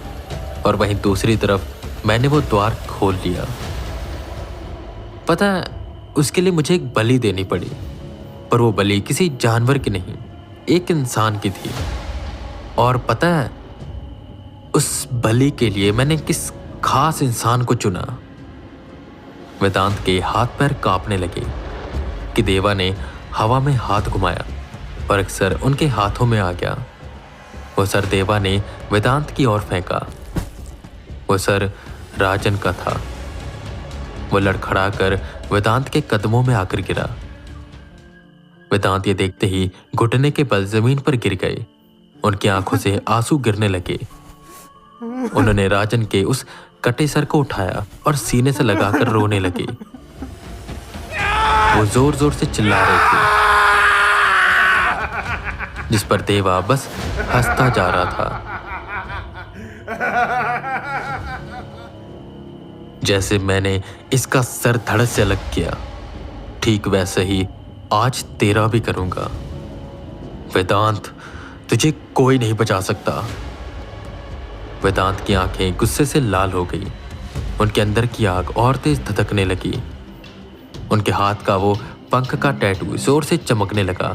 और वहीं दूसरी तरफ मैंने वो द्वार खोल लिया। पता है, उसके लिए मुझे एक बलि देनी पड़ी, पर वो बलि किसी जानवर की नहीं, एक इंसान की थी। और पता है, उस बलि के लिए मैंने किस खास इंसान को चुना। वेदांत के हाथ पैर कांपने लगे कि देवा ने हवा में हाथ घुमाया और एक सर उनके हाथों में आ गया। वो सर देवा ने वेदांत की ओर फेंका। वो सर राजन का था। वो लड़खड़ा कर वेदांत के कदमों में आकर गिरा। वेदांत ये देखते ही घुटने के बल जमीन पर गिर गए। उनकी आंखों से आंसू गिरने लगे। उन्होंने राजन के उस कटे सर को उठाया और सीने से लगाकर रोने लगे। वो जोर जोर से चिल्ला रहे थे, जिस पर देवा बस हंसता जा रहा था। जैसे मैंने इसका सर धड़ से अलग किया, ठीक वैसे ही आज तेरा भी करूंगा। वेदांत, तुझे कोई नहीं बचा सकता। वेदांत की आंखें गुस्से से लाल हो गई। उनके अंदर की आग और तेज धधकने लगी। उनके हाथ का वो पंख का टैटू जोर से चमकने लगा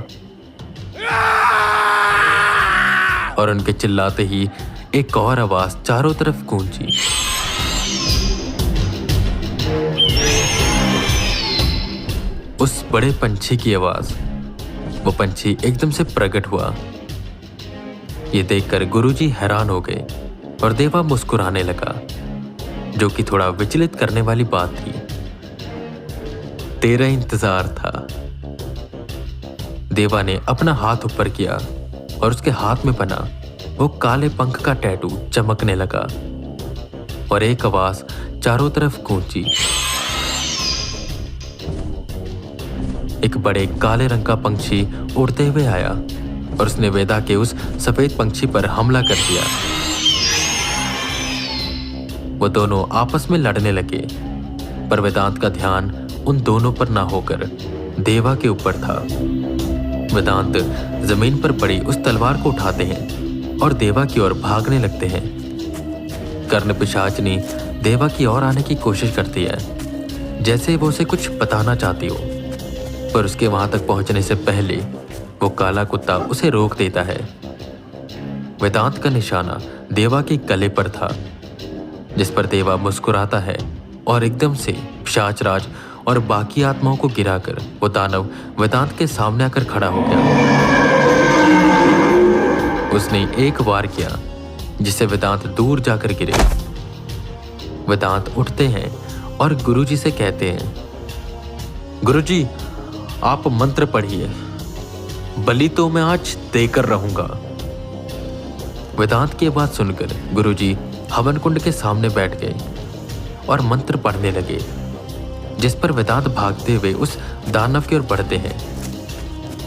और उनके चिल्लाते ही एक और आवाज चारों तरफ गूंजी। उस बड़े पंछी की आवाज। वो पंछी एकदम से प्रकट हुआ। ये देखकर गुरुजी हैरान हो गए और देवा मुस्कुराने लगा, जो कि थोड़ा विचलित करने वाली बात थी। तेरा इंतजार था। देवा ने अपना हाथ ऊपर किया और उसके हाथ में बना वो काले पंख का टैटू चमकने लगा और एक आवाज चारों तरफ गूंजी। एक बड़े काले रंग का पंछी उड़ते हुए आया और उसने वेदा के उस सफेद पंछी पर हमला कर दिया। वो दोनों आपस में लड़ने लगे, पर वेदांत का ध्यान उन दोनों पर ना होकर देवा के ऊपर था। वेदांत जमीन पर पड़ी उस तलवार को उठाते हैं और देवा की ओर भागने लगते हैं। कर्ण पिशाचनी देवा की ओर आने की कोशिश करती है, जैसे वो उसे कुछ बताना चाहती हो, पर उसके वहां तक पहुंचने से पहले वो काला कुत्ता उसे रोक देता है। वेदांत का निशाना देवा के गले पर था, जिस पर देवा मुस्कुराता है और एकदम से पिशाचराज और बाकी आत्माओं को गिराकर वो दानव वेदांत के सामने आकर खड़ा हो गया। उसने एक वार किया जिससे वेदांत दूर जाकर गिरे। वेदांत उठते हैं और गुरुजी से कहते हैं, गुरुजी आप मंत्र पढ़िए, बलि तो मैं आज देकर रहूंगा। वेदांत की बात सुनकर गुरुजी हवन कुंड के सामने बैठ गए और मंत्र पढ़ने लगे, जिस पर वेदांत भागते हुए उस दानव की ओर बढ़ते हैं।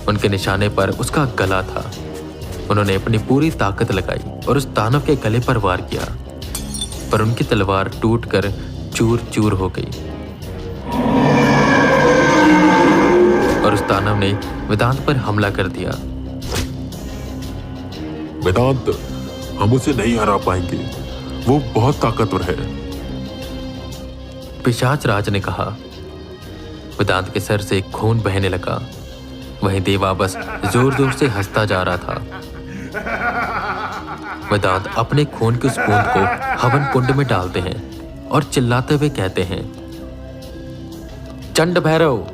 उनके निशाने पर उसका गला था। उन्होंने अपनी पूरी ताकत लगाई और उस दानव के गले पर वार किया, पर उनकी तलवार टूटकर चूर चूर हो गई और उस दानव ने वेदांत पर हमला कर दिया। वेदांत, हम उसे नहीं हरा पाएंगे, वो बहुत ताकतवर है। पिशाचराज ने कहा। वेदांत के सर से खून बहने लगा। वहीं देवा बस जोर जोर से हंसता जा रहा था। वेदांत अपने खून की उस बूंद को हवन कुंड में डालते हैं और चिल्लाते हुए कहते हैं, चंड भैरव,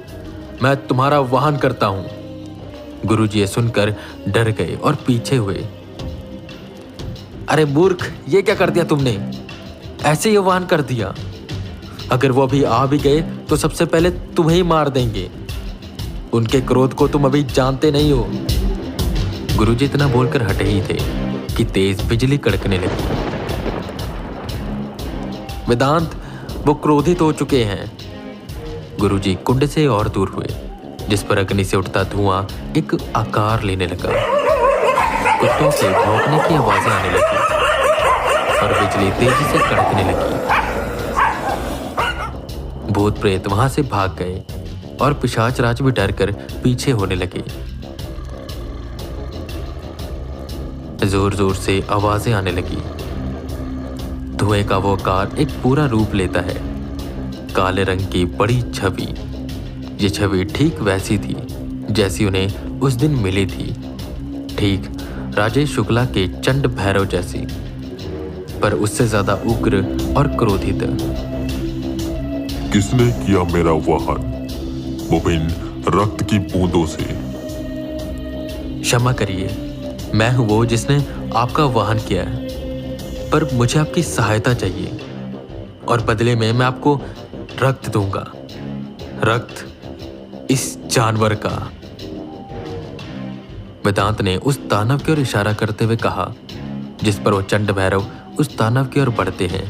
मैं तुम्हारा वाहन करता हूं। गुरुजी ये सुनकर डर गए और पीछे हुए। अरे मूर्ख, ये क्या कर दिया तुमने? ऐसे ही वाहन कर दिया। अगर वो अभी आ भी गए तो सबसे पहले तुम्हें ही मार देंगे। उनके क्रोध को तुम अभी जानते नहीं हो। गुरुजी इतना बोलकर हटे ही थे कि तेज बिजली कड़कने लगी। वेदांत, वो क्रोधित हो चुके हैं। गुरुजी कुंड से और दूर हुए, जिस पर अग्नि से उठता धुआं एक आकार लेने लगा। कुत्तों से भौंकने की आवाजें आने लगी और बिजली तेजी से कड़कने लगी। भूत प्रेत वहां से भाग गए और पिशाचराज भी डरकर पीछे होने लगे। जोर जोर से आवाजें आने लगी। धुएं का वो आकार एक पूरा रूप लेता है, काले रंग की बड़ी छवि। ये छवि ठीक वैसी थी जैसी उन्हें उस दिन मिली थी, ठीक राजेश शुक्ला के चंड भैरव जैसी, पर उससे ज्यादा उग्र और क्रोधित। किसने किया मेरा वाहन? वो इन रक्त की बूंदों से। क्षमा करिए, मैं हूं वो जिसने आपका वाहन किया है, पर मुझे आपकी सहायता चाहिए और बदले में मैं आपको रक्त दूंगा। रक्त इस जानवर का। वेदांत ने उस दानव की ओर इशारा करते हुए कहा, जिस पर वो चंड भैरव उस दानव की ओर बढ़ते हैं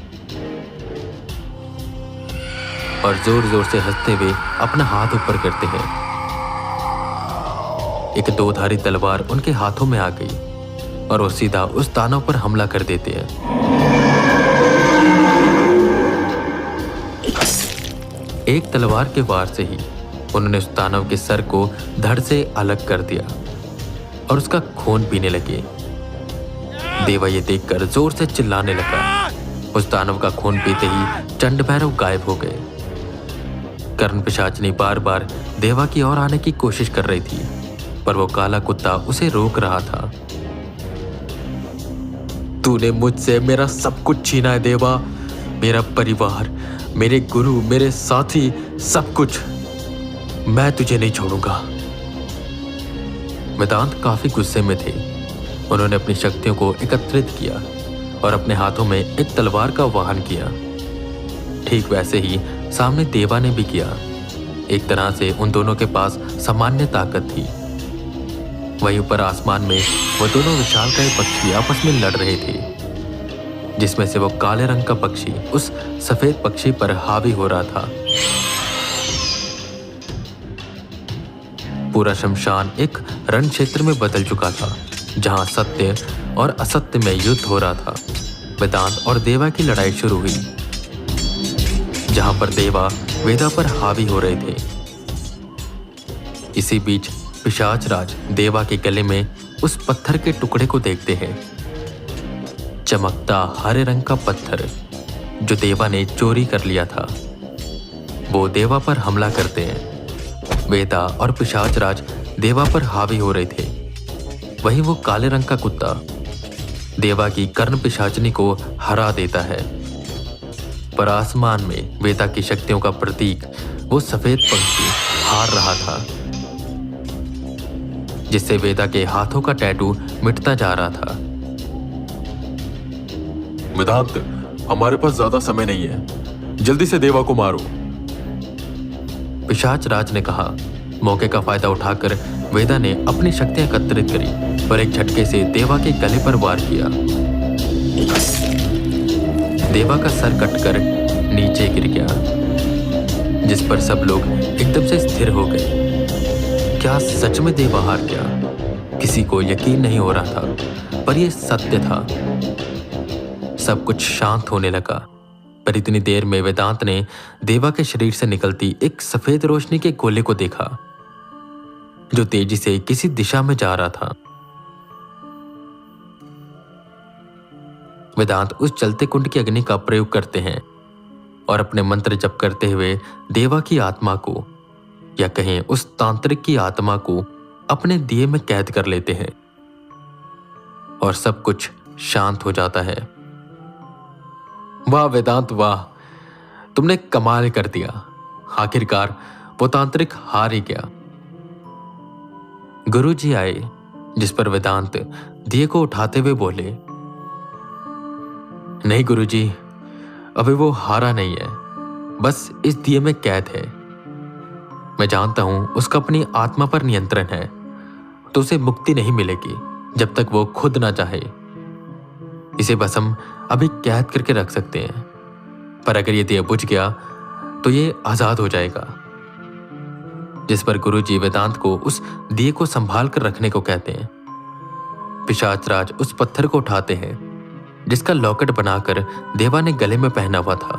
और जोर जोर से हंसते हुए अपना हाथ ऊपर करते हैं। एक दोधारी तलवार उनके हाथों में आ गई और वो सीधा उस दानव पर हमला कर देते हैं। एक तलवार के वार से ही उन्होंने उस दानव के सर को धड़ से अलग कर दिया और उसका खून पीने लगे। देवा ये देखकर जोर से चिल्लाने लगा। उस दानव का खून पीते ही चंड भैरव गायब हो गए। कर्ण पिशाचनी बार बार देवा की ओर आने की कोशिश कर रही थी, पर वो काला कुत्ता उसे रोक रहा था। तूने मुझसे मेरा सब कुछ छीना है देवा, मेरा परिवार, मेरे गुरु, मेरे साथी, सब कुछ। मैं तुझे नहीं छोड़ूंगा। वेदांत काफी गुस्से में थे। उन्होंने अपनी शक्तियों को एकत्रित किया और अपने हाथों में एक तलवार का वाहन किया। ठीक वैसे ही सामने देवा ने भी किया। एक तरह से उन दोनों के पास सामान्य ताकत थी, वहीं ऊपर आसमान में वो दोनों विशालकाय पक्षी आपस में लड़ रहे थे, जिसमें से वो काले रंग का पक्षी उस सफेद पक्षी पर हावी हो रहा था। पूरा शमशान एक रण क्षेत्र में बदल चुका था, जहां सत्य और असत्य में युद्ध हो रहा था। वेदांत और देवा की लड़ाई शुरू हुई, जहां पर देवा वेदा पर हावी हो रहे थे। इसी बीच पिशाच राज देवा के गले में उस पत्थर के टुकड़े को देखते हैं, चमकता हरे रंग का पत्थर जो देवा ने चोरी कर लिया था। वो देवा पर हमला करते हैं। वेदा और पिशाच राज देवा पर हावी हो रहे थे। वहीं वो काले रंग का कुत्ता देवा की कर्ण पिशाचनी को हरा देता है। पर आसमान में वेदा की शक्तियों का प्रतीक वो सफेद पंछी हार रहा था, जिससे वेदा के हाथों का टैटू मिटता जा रहा था। वेदांत, हमारे पास ज्यादा समय नहीं है, जल्दी से देवा को मारो। पिशाच राज ने कहा। मौके का फायदा उठाकर वेदा ने अपनी शक्तियां एकत्रित करी और एक झटके से देवा के गले पर वार किया। देवा का सर कटकर नीचे गिर गया, जिस पर सब लोग एकदम से स्थिर हो गए। क्या सच में देवा हार गया? किसी को यकीन नहीं हो रहा था, पर यह सत्य था। सब कुछ शांत होने लगा, पर इतनी देर में वेदांत ने देवा के शरीर से निकलती एक सफेद रोशनी के गोले को देखा, जो तेजी से किसी दिशा में जा रहा था। वेदांत उस चलते कुंड की अग्नि का प्रयोग करते हैं और अपने मंत्र जप करते हुए देवा की आत्मा को, या कहें उस तांत्रिक की आत्मा को, अपने दिए में कैद कर लेते हैं और सब कुछ शांत हो जाता है। वाह वेदांत वाह, तुमने कमाल कर दिया। आखिरकार वो तांत्रिक हार ही गया। गुरुजी आए, जिस पर वेदांत दिए को उठाते हुए बोले, नहीं गुरुजी, अभी वो हारा नहीं है, बस इस दिए में कैद है। मैं जानता हूं उसका अपनी आत्मा पर नियंत्रण है, तो उसे मुक्ति नहीं मिलेगी जब तक वो खुद ना चाहे। इसे बस हम अभी कैद करके रख सकते हैं, पर अगर ये दिया बुझ गया तो ये आजाद हो जाएगा। जिस पर गुरुजी वेदांत को उस दिए को संभाल कर रखने को कहते हैं। पिशाच राज उस पत्थर को उठाते हैं, जिसका लॉकेट बनाकर देवा ने गले में पहना हुआ था।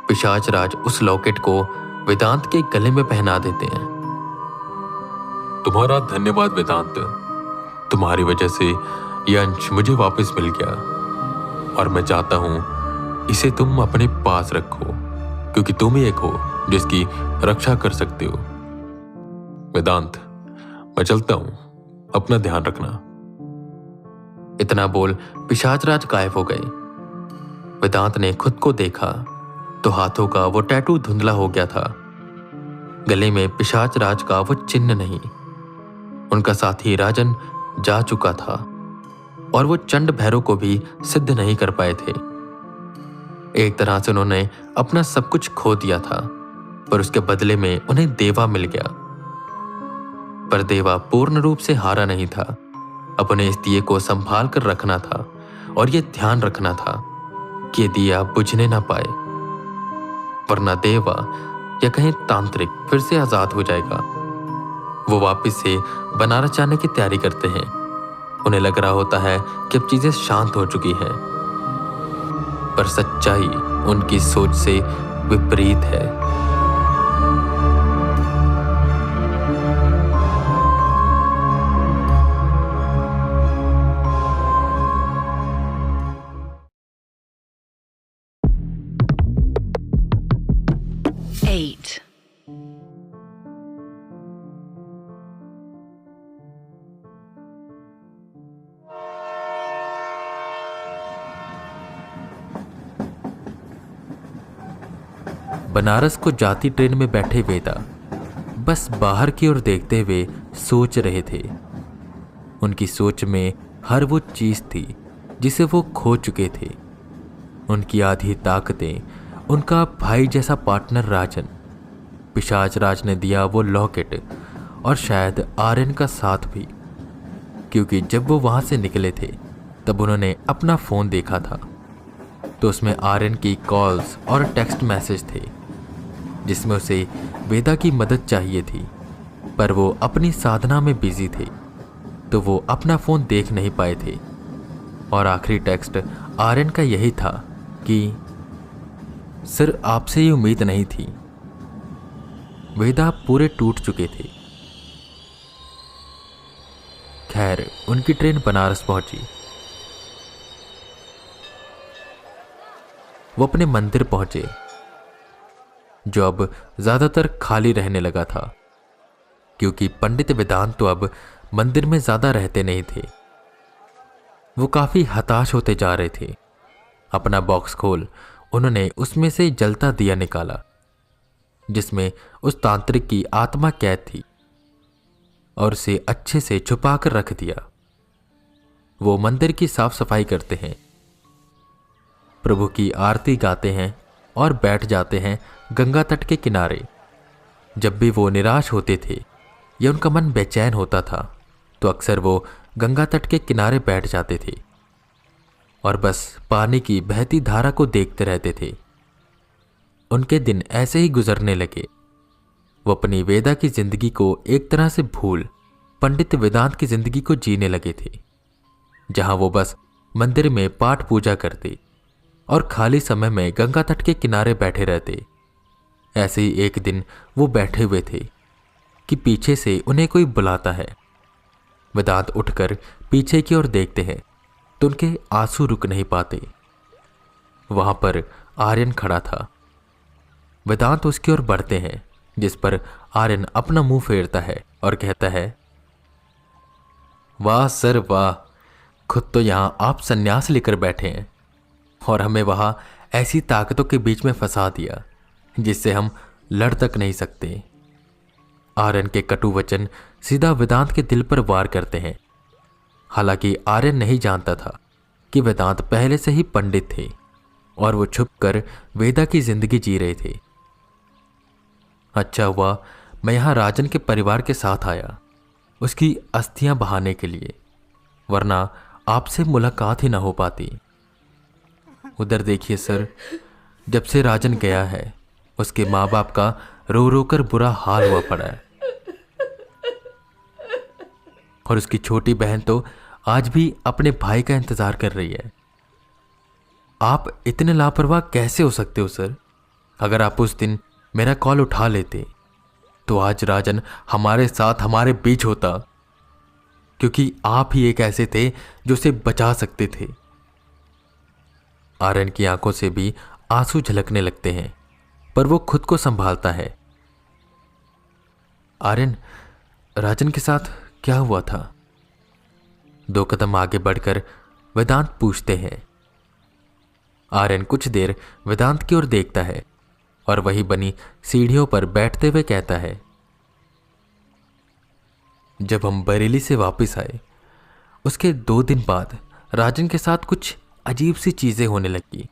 पिशाच राज उस लॉकेट को वेदांत के गले में पहना देते हैं। तुम्हारा धन्यवाद वेदांत, तुम्हारी वजह से यह अंश मुझे वापस मिल गया और मैं चाहता हूं इसे तुम अपने पास रखो, क्योंकि तुम ही एक हो जो इसकी रक्षा कर सकते हो। वेदांत, मैं चलता हूं, अपना ध्यान रखना। इतना बोल पिशाच राज गायब हो गए। वेदांत ने खुद को देखा तो हाथों का वो टैटू धुंधला हो गया था। गले में पिशाच राज का वो चिन्ह नहीं। उनका साथी राजन जा चुका था और वो चंड भैरव को भी सिद्ध नहीं कर पाए थे। एक तरह से उन्होंने अपना सब कुछ खो दिया था, पर उसके बदले में उन्हें देवा मिल गया। पर देवा पूर्ण रूप से हारा नहीं था। अब उन्हें इस दिए को संभाल कर रखना था और यह ध्यान रखना था कि ये दिया बुझने ना पाए, वरना देवा या कहें तांत्रिक फिर से आजाद हो जाएगा। वो वापस से बनारस जाने की तैयारी करते हैं। उन्हें लग रहा होता है कि अब चीजें शांत हो चुकी हैं, पर सच्चाई उनकी सोच से विपरीत है। बनारस को जाती ट्रेन में बैठे वेदा बस बाहर की ओर देखते हुए सोच रहे थे। उनकी सोच में हर वो चीज थी जिसे वो खो चुके थे। उनकी आधी ताकतें, उनका भाई जैसा पार्टनर राजन, पिशाच राज ने दिया वो लॉकेट और शायद आर्यन का साथ भी। क्योंकि जब वो वहां से निकले थे तब उन्होंने अपना फ़ोन देखा था तो उसमें आर्यन की कॉल्स और टेक्स्ट मैसेज थे जिसमें उसे वेदा की मदद चाहिए थी, पर वो अपनी साधना में बिजी थे तो वो अपना फ़ोन देख नहीं पाए थे। और आखिरी टेक्स्ट आर्यन का यही था कि सर आपसे ये उम्मीद नहीं थी। वेदा पूरे टूट चुके थे। खैर उनकी ट्रेन बनारस पहुंची। वो अपने मंदिर पहुंचे जो अब ज्यादातर खाली रहने लगा था क्योंकि पंडित वेदांत तो अब मंदिर में ज्यादा रहते नहीं थे। वो काफी हताश होते जा रहे थे। अपना बॉक्स खोल उन्होंने उसमें से जलता दिया निकाला जिसमें उस तांत्रिक की आत्मा कैद थी और उसे अच्छे से छुपा कर रख दिया। वो मंदिर की साफ सफाई करते हैं, प्रभु की आरती गाते हैं और बैठ जाते हैं गंगा तट के किनारे। जब भी वो निराश होते थे या उनका मन बेचैन होता था तो अक्सर वो गंगा तट के किनारे बैठ जाते थे और बस पानी की बहती धारा को देखते रहते थे। उनके दिन ऐसे ही गुजरने लगे। वो अपनी वेदा की जिंदगी को एक तरह से भूल पंडित वेदांत की जिंदगी को जीने लगे थे, जहां वो बस मंदिर में पाठ पूजा करते और खाली समय में गंगा तट के किनारे बैठे रहते। ऐसे ही एक दिन वो बैठे हुए थे कि पीछे से उन्हें कोई बुलाता है। वेदांत उठकर पीछे की ओर देखते हैं तो उनके आंसू रुक नहीं पाते। वहां पर आर्यन खड़ा था। वेदांत उसकी ओर बढ़ते हैं जिस पर आर्यन अपना मुंह फेरता है और कहता है, वाह सर वाह, खुद तो यहां आप सन्यास लेकर बैठे हैं और हमें वहां ऐसी ताकतों के बीच में फंसा दिया जिससे हम लड़ तक नहीं सकते। आर्यन के कटु वचन सीधा वेदांत के दिल पर वार करते हैं। हालांकि आर्यन नहीं जानता था कि वेदांत पहले से ही पंडित थे और वो छुपकर वेदा की जिंदगी जी रहे थे। अच्छा हुआ मैं यहां राजन के परिवार के साथ आया उसकी अस्थियां बहाने के लिए, वरना आपसे मुलाकात ही ना हो पाती। उधर देखिए सर, जब से राजन गया है उसके माँ बाप का रो रो कर बुरा हाल हुआ पड़ा है और उसकी छोटी बहन तो आज भी अपने भाई का इंतजार कर रही है। आप इतने लापरवाह कैसे हो सकते हो सर? अगर आप उस दिन मेरा कॉल उठा लेते तो आज राजन हमारे साथ हमारे बीच होता, क्योंकि आप ही एक ऐसे थे जो उसे बचा सकते थे। आर्यन की आंखों से भी आंसू झलकने लगते हैं पर वो खुद को संभालता है। आर्यन, राजन के साथ क्या हुआ था? 2 कदम आगे बढ़कर वेदांत पूछते हैं। आर्यन कुछ देर वेदांत की ओर देखता है और वही बनी सीढ़ियों पर बैठते हुए कहता है, जब हम बरेली से वापस आए उसके 2 दिन बाद राजन के साथ कुछ अजीब सी चीजें होने लगी।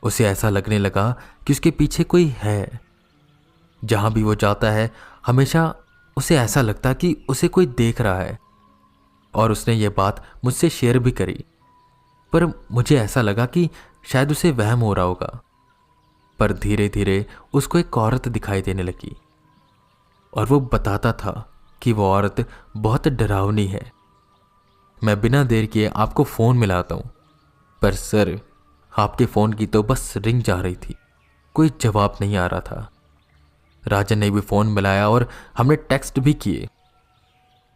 उसे ऐसा लगने लगा कि उसके पीछे कोई है। जहां भी वो जाता है हमेशा उसे ऐसा लगता कि उसे कोई देख रहा है और उसने ये बात मुझसे शेयर भी करी, पर मुझे ऐसा लगा कि शायद उसे वहम हो रहा होगा। पर धीरे धीरे उसको एक औरत दिखाई देने लगी और वो बताता था कि वो औरत बहुत डरावनी है। मैं बिना देर किए आपको फ़ोन मिलाता हूँ, पर सर आपके फ़ोन की तो बस रिंग जा रही थी, कोई जवाब नहीं आ रहा था। राजन ने भी फ़ोन मिलाया और हमने टेक्स्ट भी किए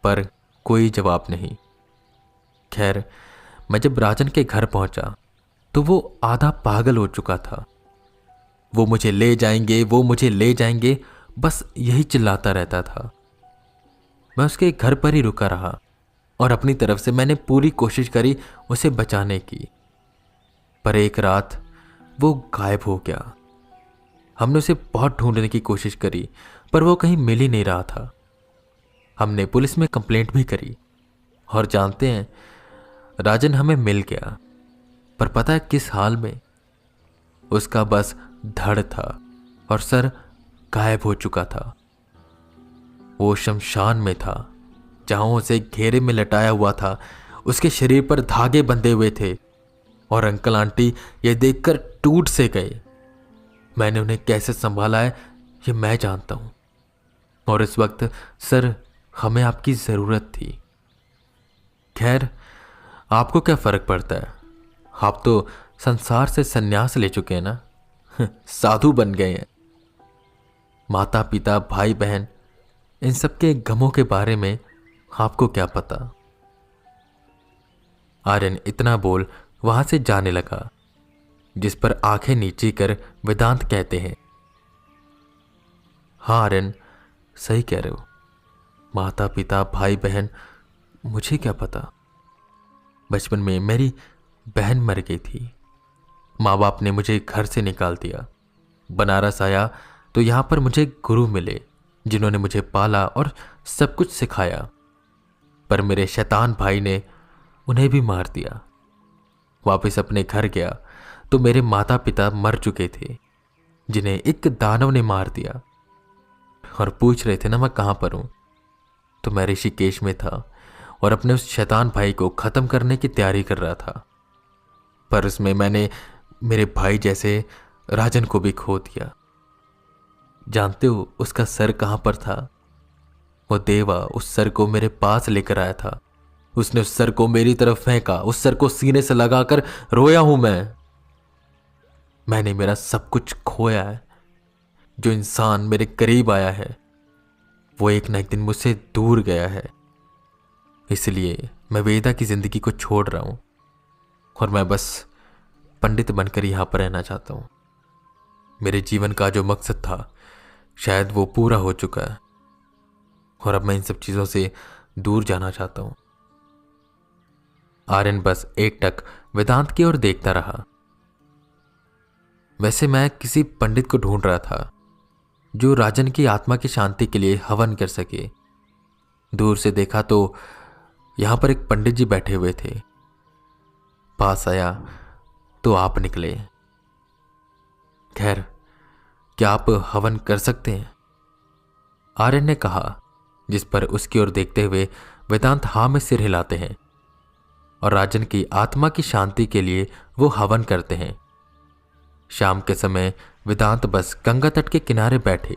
पर कोई जवाब नहीं। खैर मैं जब राजन के घर पहुंचा तो वो आधा पागल हो चुका था। वो मुझे ले जाएंगे, वो मुझे ले जाएंगे, बस यही चिल्लाता रहता था। मैं उसके घर पर ही रुका रहा और अपनी तरफ से मैंने पूरी कोशिश करी उसे बचाने की, पर एक रात वो गायब हो गया। हमने उसे बहुत ढूंढने की कोशिश करी पर वो कहीं मिल ही नहीं रहा था। हमने पुलिस में कंप्लेंट भी करी और जानते हैं राजन हमें मिल गया, पर पता है किस हाल में? उसका बस धड़ था और सर गायब हो चुका था। वो शमशान में था जहां उसे घेरे में लटाया हुआ था उसके शरीर पर धागे बंधे हुए थे और अंकल आंटी ये देखकर टूट से गए। मैंने उन्हें कैसे संभाला है ये मैं जानता हूं। और इस वक्त सर हमें आपकी ज़रूरत थी। खैर आपको क्या फ़र्क पड़ता है, आप तो संसार से संन्यास ले चुके हैं ना, साधु बन गए हैं। माता पिता भाई बहन इन सब के गमों के बारे में आपको क्या पता। आर्यन इतना बोल वहां से जाने लगा, जिस पर आंखें नीचे कर वेदांत कहते हैं, हाँ आर्यन सही कह रहे हो, माता पिता भाई बहन मुझे क्या पता। बचपन में मेरी बहन मर गई थी, माँ बाप ने मुझे घर से निकाल दिया। बनारस आया तो यहाँ पर मुझे गुरु मिले जिन्होंने मुझे पाला और सब कुछ सिखाया, पर मेरे शैतान भाई ने उन्हें भी मार दिया। वापस अपने घर गया तो मेरे माता पिता मर चुके थे, जिन्हें एक दानव ने मार दिया। और पूछ रहे थे ना मैं कहाँ पर हूँ, तो मैं ऋषिकेश में था और अपने उस शैतान भाई को ख़त्म करने की तैयारी कर रहा था। पर उसमें मैंने मेरे भाई जैसे राजन को भी खो दिया। जानते हो उसका सर कहाँ पर था? वो देवा उस सर को मेरे पास लेकर आया था। उसने उस सर को मेरी तरफ फेंका, उस सर को सीने से लगाकर रोया हूं मैंने मेरा सब कुछ खोया है। जो इंसान मेरे करीब आया है वो एक न एक दिन मुझसे दूर गया है। इसलिए मैं वेदा की जिंदगी को छोड़ रहा हूं और मैं बस पंडित बनकर यहां पर रहना चाहता हूं। मेरे जीवन का जो मकसद था शायद वो पूरा हो चुका है और अब मैं इन सब चीजों से दूर जाना चाहता हूं। आर्यन बस एकटक वेदांत की ओर देखता रहा। वैसे मैं किसी पंडित को ढूंढ रहा था जो राजन की आत्मा की शांति के लिए हवन कर सके। दूर से देखा तो यहां पर एक पंडित जी बैठे हुए थे। पास आया तो आप निकले। खैर क्या आप हवन कर सकते हैं? आर्यन ने कहा, जिस पर उसकी ओर देखते हुए वेदांत हाँ में सिर हिलाते हैं और राजन की आत्मा की शांति के लिए वो हवन करते हैं। शाम के समय वेदांत बस गंगा तट के किनारे बैठे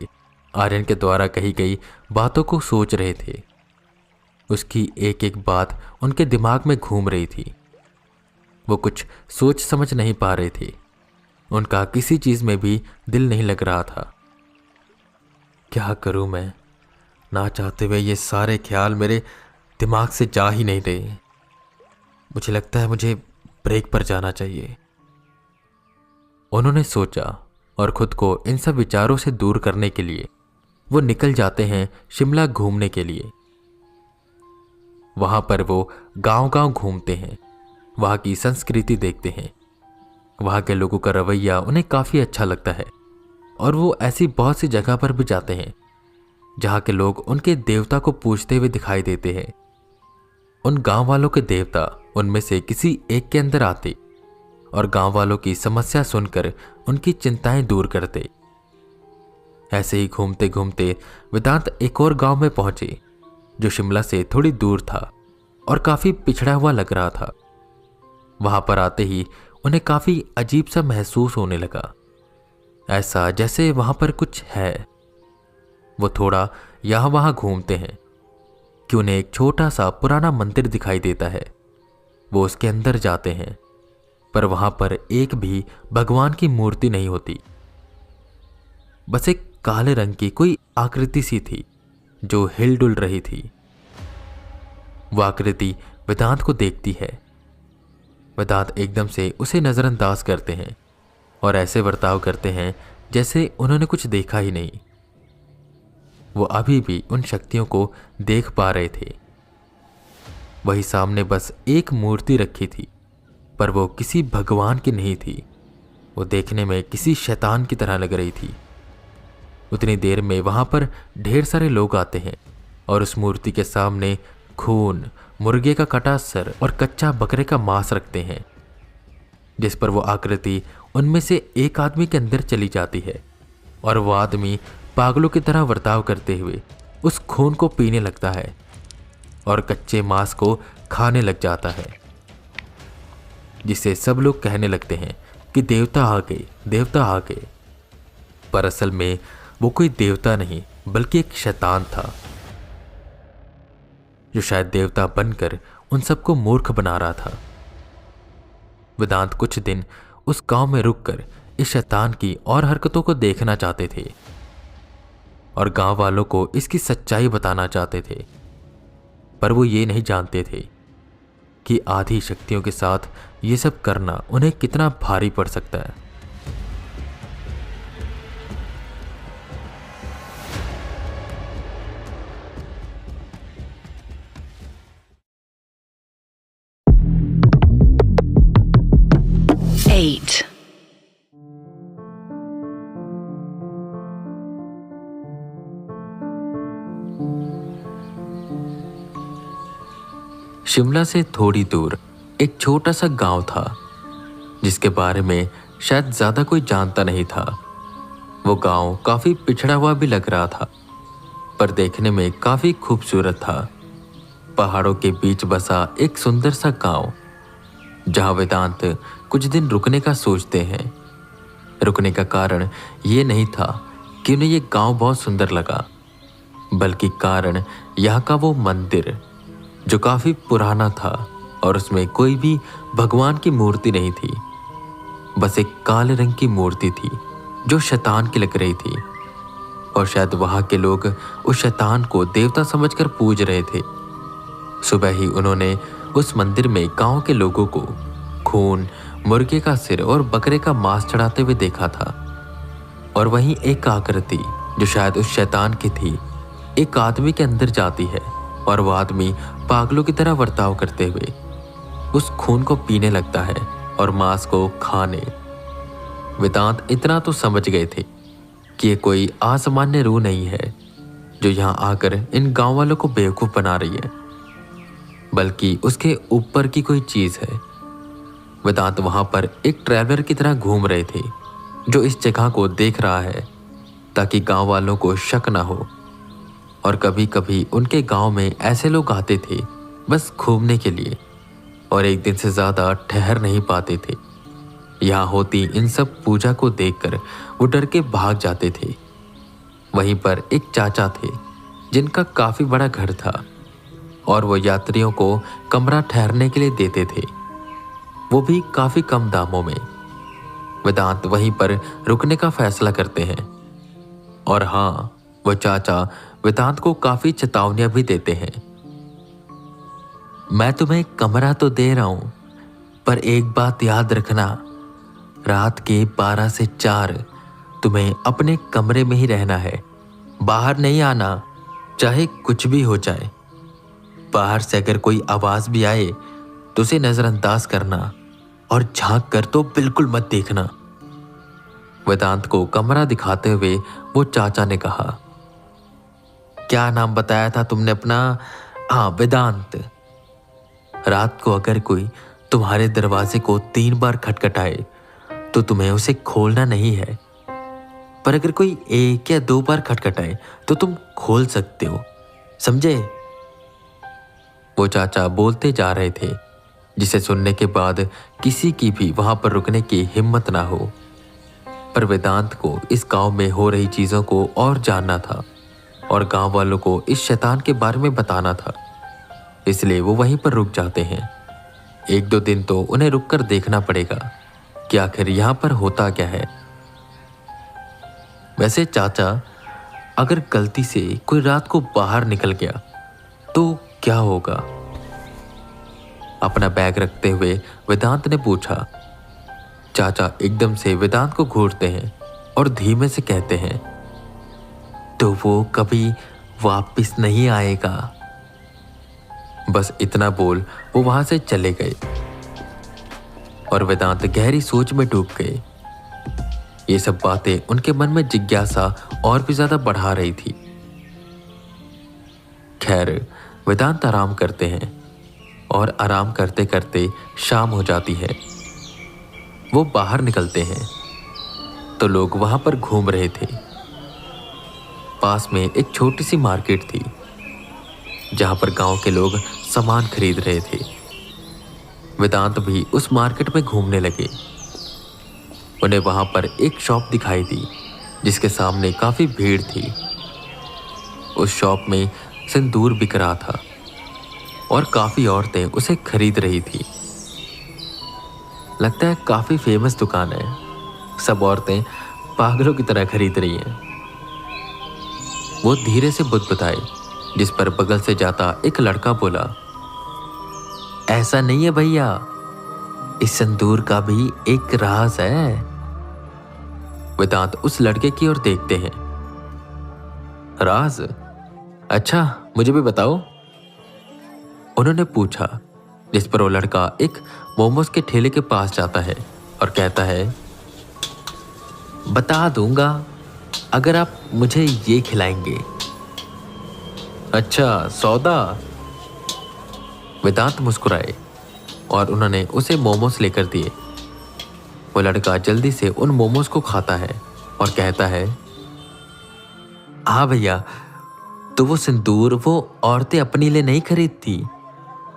आर्यन के द्वारा कही गई बातों को सोच रहे थे। उसकी एक एक बात उनके दिमाग में घूम रही थी। वो कुछ सोच समझ नहीं पा रहे थे। उनका किसी चीज में भी दिल नहीं लग रहा था। क्या करूं मैं? ना चाहते हुए ये सारे ख्याल मेरे दिमाग से जा ही नहीं रहे। मुझे लगता है मुझे ब्रेक पर जाना चाहिए। उन्होंने सोचा और खुद को इन सब विचारों से दूर करने के लिए वो निकल जाते हैं शिमला घूमने के लिए। वहां पर वो गांव-गांव घूमते हैं, वहां की संस्कृति देखते हैं। वहां के लोगों का रवैया उन्हें काफी अच्छा लगता है और वो ऐसी बहुत सी जगह पर भी जाते हैं जहां के लोग उनके देवता को पूजते हुए दिखाई देते हैं। उन गांव वालों के देवता उनमें से किसी एक के अंदर आते और गांव वालों की समस्या सुनकर उनकी चिंताएं दूर करते। ऐसे ही घूमते घूमते वेदांत एक और गांव में पहुंचे जो शिमला से थोड़ी दूर था और काफी पिछड़ा हुआ लग रहा था। वहां पर आते ही उन्हें काफी अजीब सा महसूस होने लगा, ऐसा जैसे वहां पर कुछ है। वो थोड़ा यहां वहां घूमते हैं कि उन्हें एक छोटा सा पुराना मंदिर दिखाई देता है। वो उसके अंदर जाते हैं पर वहां पर एक भी भगवान की मूर्ति नहीं होती। बस एक काले रंग की कोई आकृति सी थी जो हिलडुल रही थी। वो आकृति वेदांत को देखती है। वेदांत एकदम से उसे नजरअंदाज करते हैं और ऐसे बर्ताव करते हैं जैसे उन्होंने कुछ देखा ही नहीं। वो अभी भी उन शक्तियों को देख पा रहे थे। वही सामने बस एक मूर्ति रखी थी, पर वो किसी भगवान की नहीं थी। वो देखने में किसी शैतान की तरह लग रही थी। उतनी देर में वहां पर ढेर सारे लोग आते हैं और उस मूर्ति के सामने खून, मुर्गे का कटा सर और कच्चा बकरे का मांस रखते हैं, जिस पर वो आकृति उनमें से एक आदमी के अंदर चली जाती है और वो आदमी पागलों की तरह बर्ताव करते हुए उस खून को पीने लगता है। और कच्चे मांस को खाने लग जाता है, जिससे सब लोग कहने लगते हैं कि देवता आ गए, देवता आ गए। पर असल में वो कोई देवता नहीं बल्कि एक शैतान था, जो शायद देवता बनकर उन सबको मूर्ख बना रहा था। वेदांत कुछ दिन उस गांव में रुककर इस शैतान की और हरकतों को देखना चाहते थे और गांव वालों को इसकी सच्चाई बताना चाहते थे। पर वो ये नहीं जानते थे कि आधी शक्तियों के साथ ये सब करना उन्हें कितना भारी पड़ सकता है। Eight. शिमला से थोड़ी दूर एक छोटा सा गांव था, जिसके बारे में शायद ज्यादा कोई जानता नहीं था। वो गांव काफी पिछड़ा हुआ भी लग रहा था, पर देखने में काफी खूबसूरत था। पहाड़ों के बीच बसा एक सुंदर सा गांव, जहां वेदांत कुछ दिन रुकने का सोचते हैं। रुकने का कारण ये नहीं था कि उन्हें ये गांव बहुत सुंदर लगा, बल्कि कारण यहाँ का वो मंदिर जो काफी पुराना था और उसमें कोई भी भगवान की मूर्ति नहीं थी। बस एक काले रंग की मूर्ति थी जो शैतान की लग रही थी, और शायद वहां के लोग उस शैतान को देवता समझकर पूज रहे थे। सुबह ही उन्होंने उस मंदिर में गांव के लोगों को खून, मुर्गे का सिर और बकरे का मांस चढ़ाते हुए देखा था। और वहीं एक आकृति जो शायद उस शैतान की थी, एक आदमी के अंदर जाती है और वो आदमी पागलों की तरह बर्ताव करते हुए उस खून को पीने लगता है और मांस को खाने। वेदांत इतना तो समझ गए थे कि ये कोई असामान्य रूह नहीं है जो यहाँ आकर इन गांव वालों को बेवकूफ बना रही है, बल्कि उसके ऊपर की कोई चीज है। वेदांत वहां पर एक ट्रैवलर की तरह घूम रहे थे, जो इस जगह को देख रहा है ताकि गांव वालों को शक ना हो। और कभी कभी उनके गांव में ऐसे लोग आते थे बस घूमने के लिए, और एक दिन से ज्यादा ठहर नहीं पाते थे। यहाँ होती इन सब पूजा को देखकर वो डर के भाग जाते थे। वहीं पर एक चाचा थे जिनका काफी बड़ा घर था, और वो यात्रियों को कमरा ठहरने के लिए देते थे, वो भी काफी कम दामों में। वेदांत वहीं पर रुकने का फैसला करते हैं। और हाँ, वो चाचा वेदांत को काफी चेतावनियां भी देते हैं। मैं तुम्हें कमरा तो दे रहा हूं, पर एक बात याद रखना, रात के 12 से 4 तुम्हें अपने कमरे में ही रहना है, बाहर नहीं आना, चाहे कुछ भी हो जाए। बाहर से अगर कोई आवाज भी आए तो उसे नजरअंदाज करना, और झांक कर तो बिल्कुल मत देखना। वेदांत को कमरा दिखाते हुए वो चाचा ने कहा, क्या नाम बताया था तुमने अपना? हाँ, वेदांत। रात को अगर कोई तुम्हारे दरवाजे को 3 बार खटखटाए तो तुम्हें उसे खोलना नहीं है, पर अगर कोई 1 या 2 बार खटखटाए तो तुम खोल सकते हो, समझे? वो चाचा बोलते जा रहे थे, जिसे सुनने के बाद किसी की भी वहां पर रुकने की हिम्मत ना हो। पर वेदांत को इस गांव में हो रही चीजों को और जानना था, और गांव वालों को इस शैतान के बारे में बताना था, इसलिए वो वहीं पर रुक जाते हैं। 1-2 दिन तो उन्हें रुककर देखना पड़ेगा कि आखिर यहाँ पर होता क्या है। वैसे चाचा, अगर गलती से कोई रात को बाहर निकल गया तो क्या होगा? अपना बैग रखते हुए वेदांत ने पूछा। चाचा एकदम से वेदांत को घूरते हैं और धीमे से कहते हैं, तो वो कभी वापस नहीं आएगा। बस इतना बोल वो वहां से चले गए, और वेदांत गहरी सोच में डूब गए। ये सब बातें उनके मन में जिज्ञासा और भी ज्यादा बढ़ा रही थी। खैर, वेदांत आराम करते हैं, और आराम करते करते शाम हो जाती है। वो बाहर निकलते हैं तो लोग वहां पर घूम रहे थे। पास में एक छोटी सी मार्केट थी, जहां पर गांव के लोग सामान खरीद रहे थे। वेदांत भी उस मार्केट में घूमने लगे। उन्हें वहां पर एक शॉप दिखाई दी जिसके सामने काफी भीड़ थी। उस शॉप में सिंदूर बिक रहा था और काफी औरतें उसे खरीद रही थी। लगता है काफी फेमस दुकान है, सब औरतें पागलों की तरह खरीद रही हैं। वो धीरे से बुदबुदाए, जिस पर बगल से जाता एक लड़का बोला, ऐसा नहीं है भैया, इस सिंदूर का भी एक राज है। वेदांत उस लड़के की ओर देखते हैं। राज? अच्छा, मुझे भी बताओ, उन्होंने पूछा, जिस पर वो लड़का एक मोमोज के ठेले के पास जाता है और कहता है, बता दूंगा अगर आप मुझे ये खिलाएंगे। अच्छा, सौदा? वेदांत मुस्कुराए और उन्होंने उसे मोमोज लेकर दिए। वो लड़का जल्दी से उन मोमोज को खाता है और कहता है, हाँ भैया, तो वो सिंदूर वो औरतें अपने लिए नहीं खरीदती,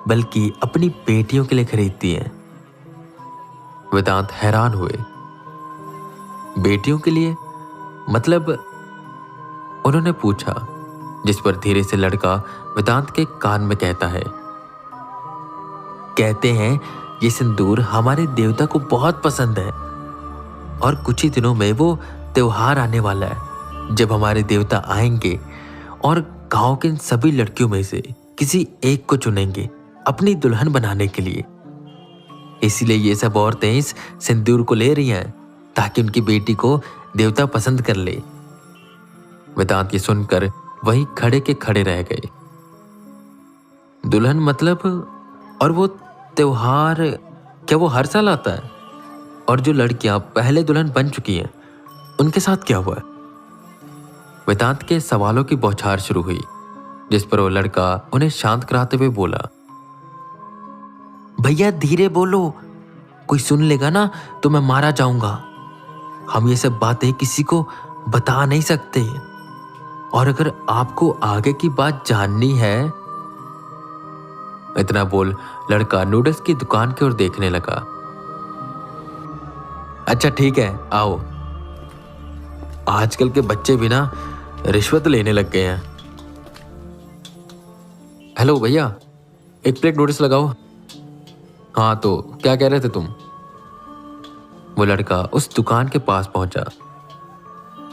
बल्कि अपनी बेटियों के लिए खरीदती हैं। वेदांत हैरान हुए। बेटियों के लिए मतलब? उन्होंने पूछा, जिस पर धीरे से लड़का वेदांत के कान में कहता है, कहते हैं ये सिंदूर हमारे देवता को बहुत पसंद है और कुछ ही दिनों में वो त्योहार आने वाला है जब हमारे देवता आएंगे और गांव के इन सभी लड़कियों में से किसी एक को चुनेंगे अपनी दुल्हन बनाने के लिए। इसीलिए ये सब औरतें इस सिंदूर को ले रही हैं ताकि उनकी बेटी को देवता पसंद कर ले। वेदांत ये सुनकर वहीं खड़े के खड़े रह गए। दुल्हन मतलब? और वो त्योहार क्या वो हर साल आता है? और जो लड़कियां पहले दुल्हन बन चुकी हैं उनके साथ क्या हुआ है? वेदांत के सवालों की बौछार शुरू हुई, जिस पर वो लड़का उन्हें शांत कराते हुए बोला, भैया धीरे बोलो, कोई सुन लेगा ना तो मैं मारा जाऊंगा। हम ये सब बातें किसी को बता नहीं सकते, और अगर आपको आगे की बात जाननी है। इतना बोल लड़का नूडल्स की दुकान की ओर देखने लगा। अच्छा ठीक है, आओ। आजकल के बच्चे भी ना रिश्वत लेने लग गए हैं। हेलो भैया, एक प्लेट नूडल्स लगाओ। हाँ, तो क्या कह रहे थे तुम? वो लड़का उस दुकान के पास पहुंचा।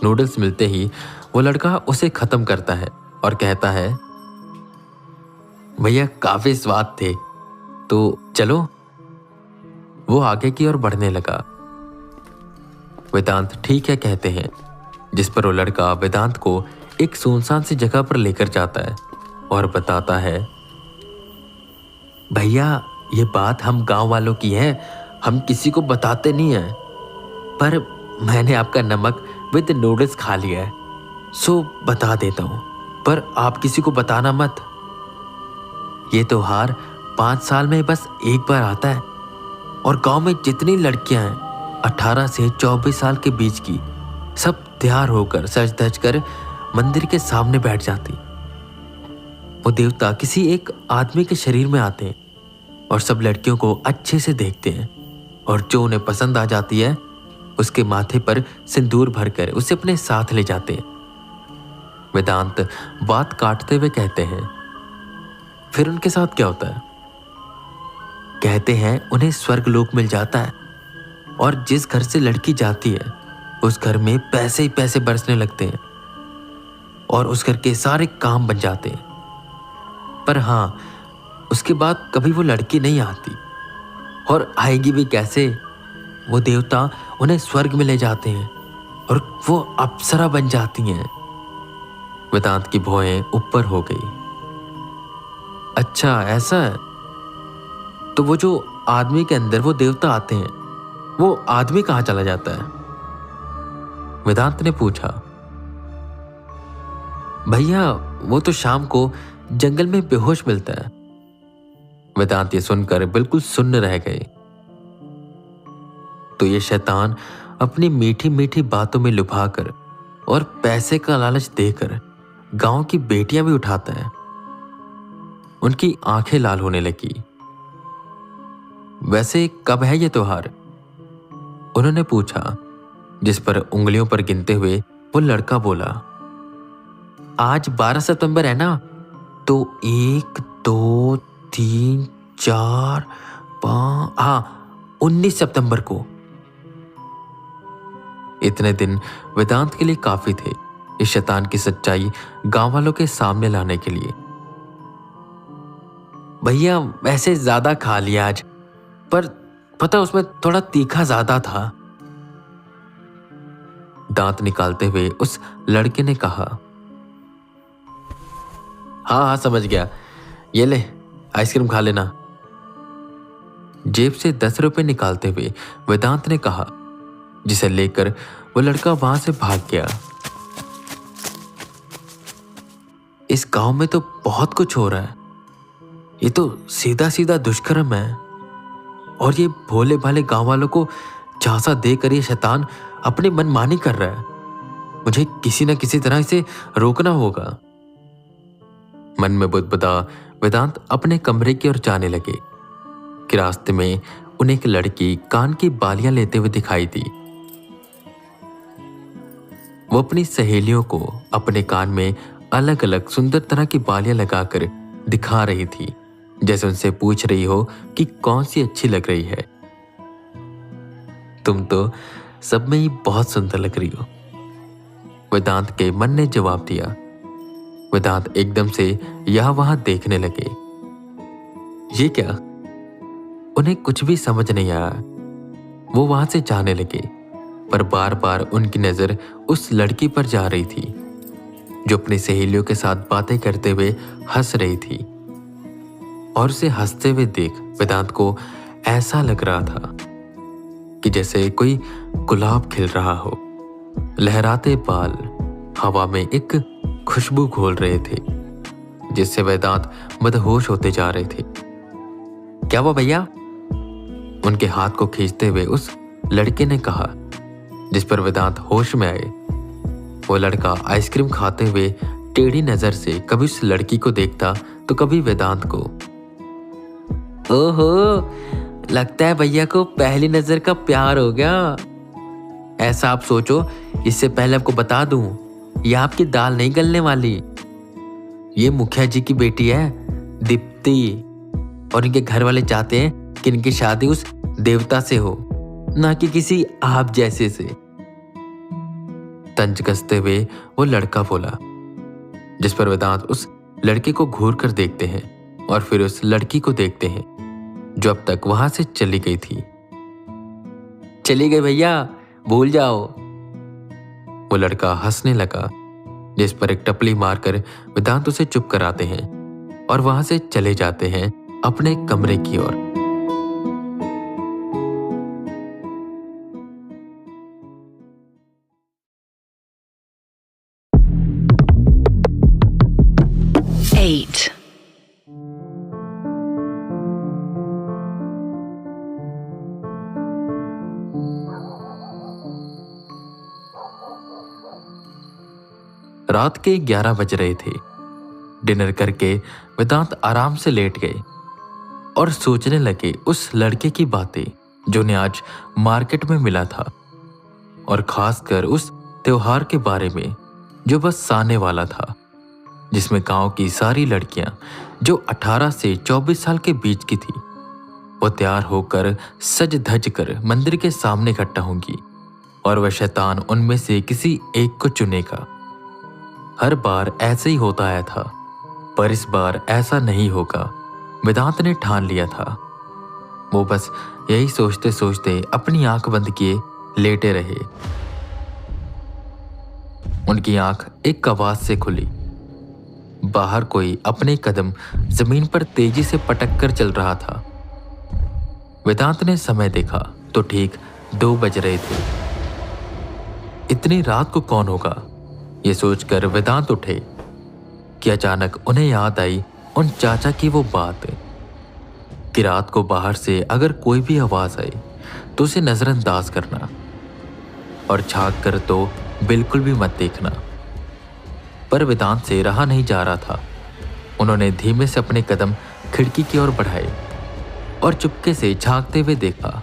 नूडल्स मिलते ही वो लड़का उसे खत्म करता है और कहता है, भैया काफी स्वाद थे, तो चलो। वो आगे की ओर बढ़ने लगा। वेदांत ठीक है कहते हैं, जिस पर वो लड़का वेदांत को एक सुनसान सी जगह पर लेकर जाता है और बताता है, भैया ये बात हम गांव वालों की है, हम किसी को बताते नहीं हैं, पर मैंने आपका नमक विद नूडल्स खा लिया है, सो बता देता हूं, पर आप किसी को बताना मत। ये त्योहार 5 साल में बस एक बार आता है और गांव में जितनी लड़कियां हैं 18 से 24 साल के बीच की, सब तैयार होकर सज धज कर मंदिर के सामने बैठ जाती। वो देवता किसी एक आदमी के शरीर में आते हैं और सब लड़कियों को अच्छे से देखते हैं, और जो उन्हें पसंद आ जाती है उसके माथे पर सिंदूर भरकर उसे अपने साथ ले जाते हैं। वेदांत बात काटते हुए कहते हैं, फिर उनके साथ क्या होता है? कहते हैं उन्हें स्वर्ग लोक मिल जाता है और जिस घर से लड़की जाती है उस घर में पैसे ही पैसे बरसने लगते हैं और उस घर के सारे काम बन जाते हैं। पर हाँ, उसके बाद कभी वो लड़की नहीं आती, और आएगी भी कैसे? वो देवता उन्हें स्वर्ग में ले जाते हैं और वो अप्सरा बन जाती हैं। वेदांत की भौहें ऊपर हो गई। अच्छा ऐसा है, तो वो जो आदमी के अंदर वो देवता आते हैं, वो आदमी कहाँ चला जाता है? वेदांत ने पूछा। भैया वो तो शाम को जंगल में बेहोश मिलता है। वेदांत ये सुनकर बिल्कुल सुन्न रह गए। तो ये शैतान अपनी मीठी मीठी बातों में लुभाकर और पैसे का लालच देकर गांव की बेटियां भी उठाता है। उनकी आंखें लाल होने लगी। वैसे कब है ये त्योहार? उन्होंने पूछा, जिस पर उंगलियों पर गिनते हुए वो लड़का बोला, आज 12 सितंबर है ना, तो 1 2 3 4 5, हाँ 19 सितंबर को। इतने दिन वेदांत के लिए काफी थे इस शैतान की सच्चाई गांव वालों के सामने लाने के लिए। भैया वैसे ज्यादा खा लिया आज, पर पता उसमें थोड़ा तीखा ज्यादा था, दांत निकालते हुए उस लड़के ने कहा। हाँ हाँ समझ गया, ये ले आइसक्रीम खा लेना। जेब से 10 रुपए निकालते हुए वेदांत ने कहा, जिसे लेकर वो लड़का वहां से भाग गया। इस गांव में तो बहुत कुछ हो रहा है, ये तो सीधा सीधा दुष्कर्म है, और ये भोले भाले गांव वालों को झांसा देकर ये शैतान अपनी मनमानी कर रहा है। मुझे किसी न किसी तरह इसे रोकना होगा। मन में बुदबुदा वेदांत अपने कमरे की ओर जाने लगे कि रास्ते में उन्हें एक लड़की कान की बालियां लेते हुए दिखाई दी। वो अपनी सहेलियों को अपने कान में अलग अलग सुंदर तरह की बालियां लगाकर दिखा रही थी, जैसे उनसे पूछ रही हो कि कौन सी अच्छी लग रही है। तुम तो सब में ही बहुत सुंदर लग रही हो, वेदांत के मन ने जवाब दिया। वेदांत एकदम से यहां वहां देखने लगे। ये क्या? उन्हें कुछ भी समझ नहीं आया। वो वहां से जाने लगे, पर बार बार उनकी नजर उस लड़की पर जा रही थी जो अपनी सहेलियों के साथ बातें करते हुए हंस रही थी। और उसे हंसते हुए देख वेदांत को ऐसा लग रहा था कि जैसे कोई गुलाब खिल रहा हो। लहराते बाल हवा में एक खुशबू घोल रहे थे, जिससे वेदांत मदहोश होते जा रहे थे। क्या वो भैया? उनके हाथ को खींचते हुए उस लड़के ने कहा, जिस पर वेदांत होश में आए। वो लड़का आइसक्रीम खाते हुए टेढ़ी नजर से कभी उस लड़की को देखता तो कभी वेदांत को। ओहो, लगता है भैया को पहली नजर का प्यार हो गया। ऐसा आप सोचो, इससे पहले आपको बता दूं, ये आपकी दाल नहीं गलने वाली। ये मुखिया जी की बेटी है दीप्ति, और इनके घर वाले चाहते हैं कि इनकी शादी उस देवता से हो, ना कि किसी आप जैसे से। तंज कसते हुए वो लड़का बोला, जिस पर वेदांत उस लड़के को घूर कर देखते हैं और फिर उस लड़की को देखते हैं जो अब तक वहां से चली गई थी। चली गई भैया, भूल जाओ। वो लड़का हंसने लगा, जिस पर एक टपली मारकर वेदांत उसे चुप कराते हैं और वहां से चले जाते हैं अपने कमरे की ओर। रात के 11 बज रहे थे। डिनर करके वेदांत आराम से लेट गए और सोचने लगे उस लड़के की बातें जो उन्हें आज मार्केट में मिला था, और खासकर उस त्योहार के बारे में जो बस आने वाला था, जिसमें गांव की सारी लड़कियां जो 18 से 24 साल के बीच की थी, वो तैयार होकर सज धज कर मंदिर के सामने इकट्ठा होंगी और वह शैतान उनमें से किसी एक को चुनेगा। हर बार ऐसे ही होता आया था, पर इस बार ऐसा नहीं होगा, वेदांत ने ठान लिया था। वो बस यही सोचते सोचते अपनी आंख बंद किए लेटे रहे। उनकी आंख एक आवाज से खुली। बाहर कोई अपने कदम जमीन पर तेजी से पटक कर चल रहा था। वेदांत ने समय देखा तो ठीक 2 बज रहे थे। इतनी रात को कौन होगा, ये सोचकर वेदांत उठे कि अचानक उन्हें याद आई उन चाचा की वो बात कि रात को बाहर से अगर कोई भी आवाज आए तो उसे नजरअंदाज करना और झांक कर तो बिल्कुल भी मत देखना। पर वेदांत से रहा नहीं जा रहा था। उन्होंने धीमे से अपने कदम खिड़की की ओर बढ़ाए और चुपके से झांकते हुए देखा।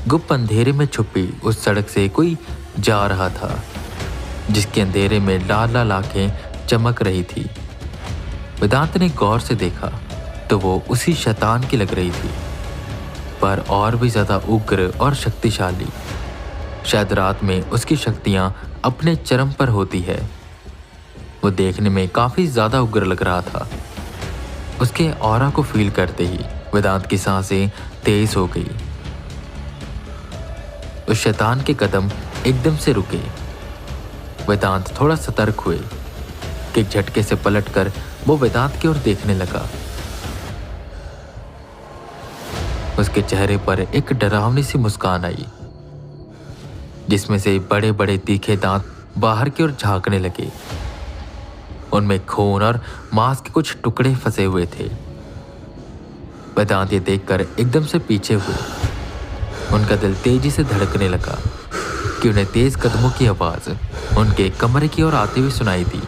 गुप्त अंधेरे में छुपी उस सड़क से कोई जा रहा था, जिसके अंधेरे में लाल लाल आंखें चमक रही थी। वेदांत ने गौर से देखा तो वो उसी शैतान की लग रही थी, पर और भी ज्यादा उग्र और शक्तिशाली। शायद रात में उसकी शक्तियां अपने चरम पर होती है। वो देखने में काफी ज्यादा उग्र लग रहा था। उसके ऑरा को फील करते ही वेदांत की सांसें तेज हो गई। उस शैतान के कदम एकदम से रुके। वेदांत थोड़ा सतर्क हुए कि झटके से पलटकर वो वेदांत की ओर देखने लगा। उसके चेहरे पर एक डरावनी सी मुस्कान आई, जिसमें से बड़े बड़े तीखे दांत बाहर की ओर झांकने लगे। उनमें खून और मांस के कुछ टुकड़े फंसे हुए थे। वेदांत ये देखकर एकदम से पीछे हुए। उनका दिल तेजी से धड़कने लगा कि उन्हें तेज कदमों की आवाज उनके कमरे की ओर आती हुई सुनाई दी।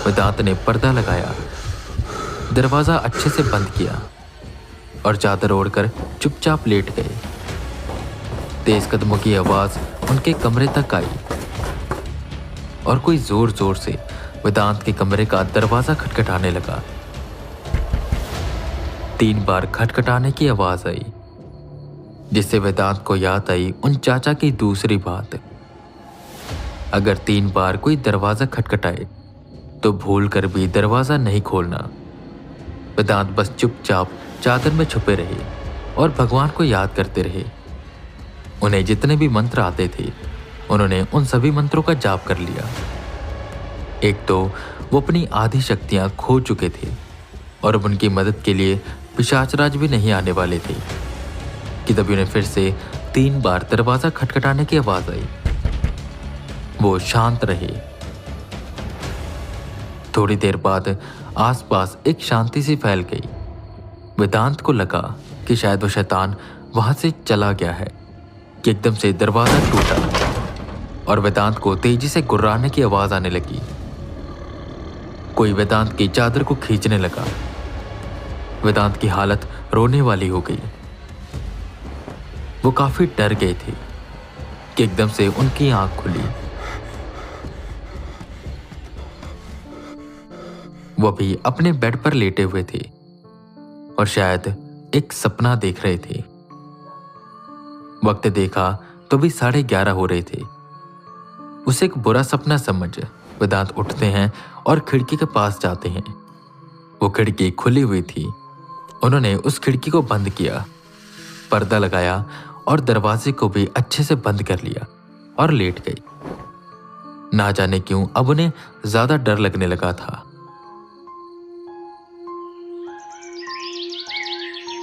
वेदांत ने पर्दा लगाया, दरवाजा अच्छे से बंद किया और चादर ओढ़कर चुपचाप लेट गए। तेज कदमों की आवाज उनके कमरे तक आई और कोई जोर जोर से वेदांत के कमरे का दरवाजा खटखटाने लगा। 3 बार खटखटाने की आवाज आई, जिससे वेदांत को याद आई उन चाचा की दूसरी बात। अगर 3 बार कोई दरवाजा खटखटाए तो भूल कर भी दरवाजा नहीं खोलना। वेदांत बस चुपचाप चादर में छुपे रहे और भगवान को याद करते रहे। उन्हें जितने भी मंत्र आते थे उन्होंने उन सभी मंत्रों का जाप कर लिया। एक तो वो अपनी आधी शक्तियां खो चुके थे और अब उनकी मदद के लिए पिशाचराज भी नहीं आने वाले थे कि तभी उन्हें फिर से 3 बार दरवाजा खटखटाने की आवाज आई। वो शांत रहे। थोड़ी देर बाद आसपास एक शांति सी फैल गई। वेदांत को लगा कि शायद वो शैतान वहां से चला गया है कि एकदम से दरवाजा टूटा और वेदांत को तेजी से गुर्राने की आवाज आने लगी। कोई वेदांत की चादर को खींचने लगा। वेदांत की हालत रोने वाली हो गई। वो काफी डर गए थे कि एकदम से उनकी आंख खुली। वो भी अपने बेड पर लेटे हुए थे और शायद एक सपना देख रहे थे। वक्त देखा तो भी 11:30 हो रहे थे। उसे एक बुरा सपना समझ वेदांत उठते हैं और खिड़की के पास जाते हैं। वो खिड़की खुली हुई थी। उन्होंने उस खिड़की को बंद किया, पर्दा लगाया और दरवाजे को भी अच्छे से बंद कर लिया और लेट गई। ना जाने क्यों अब उन्हें ज्यादा डर लगने लगा था।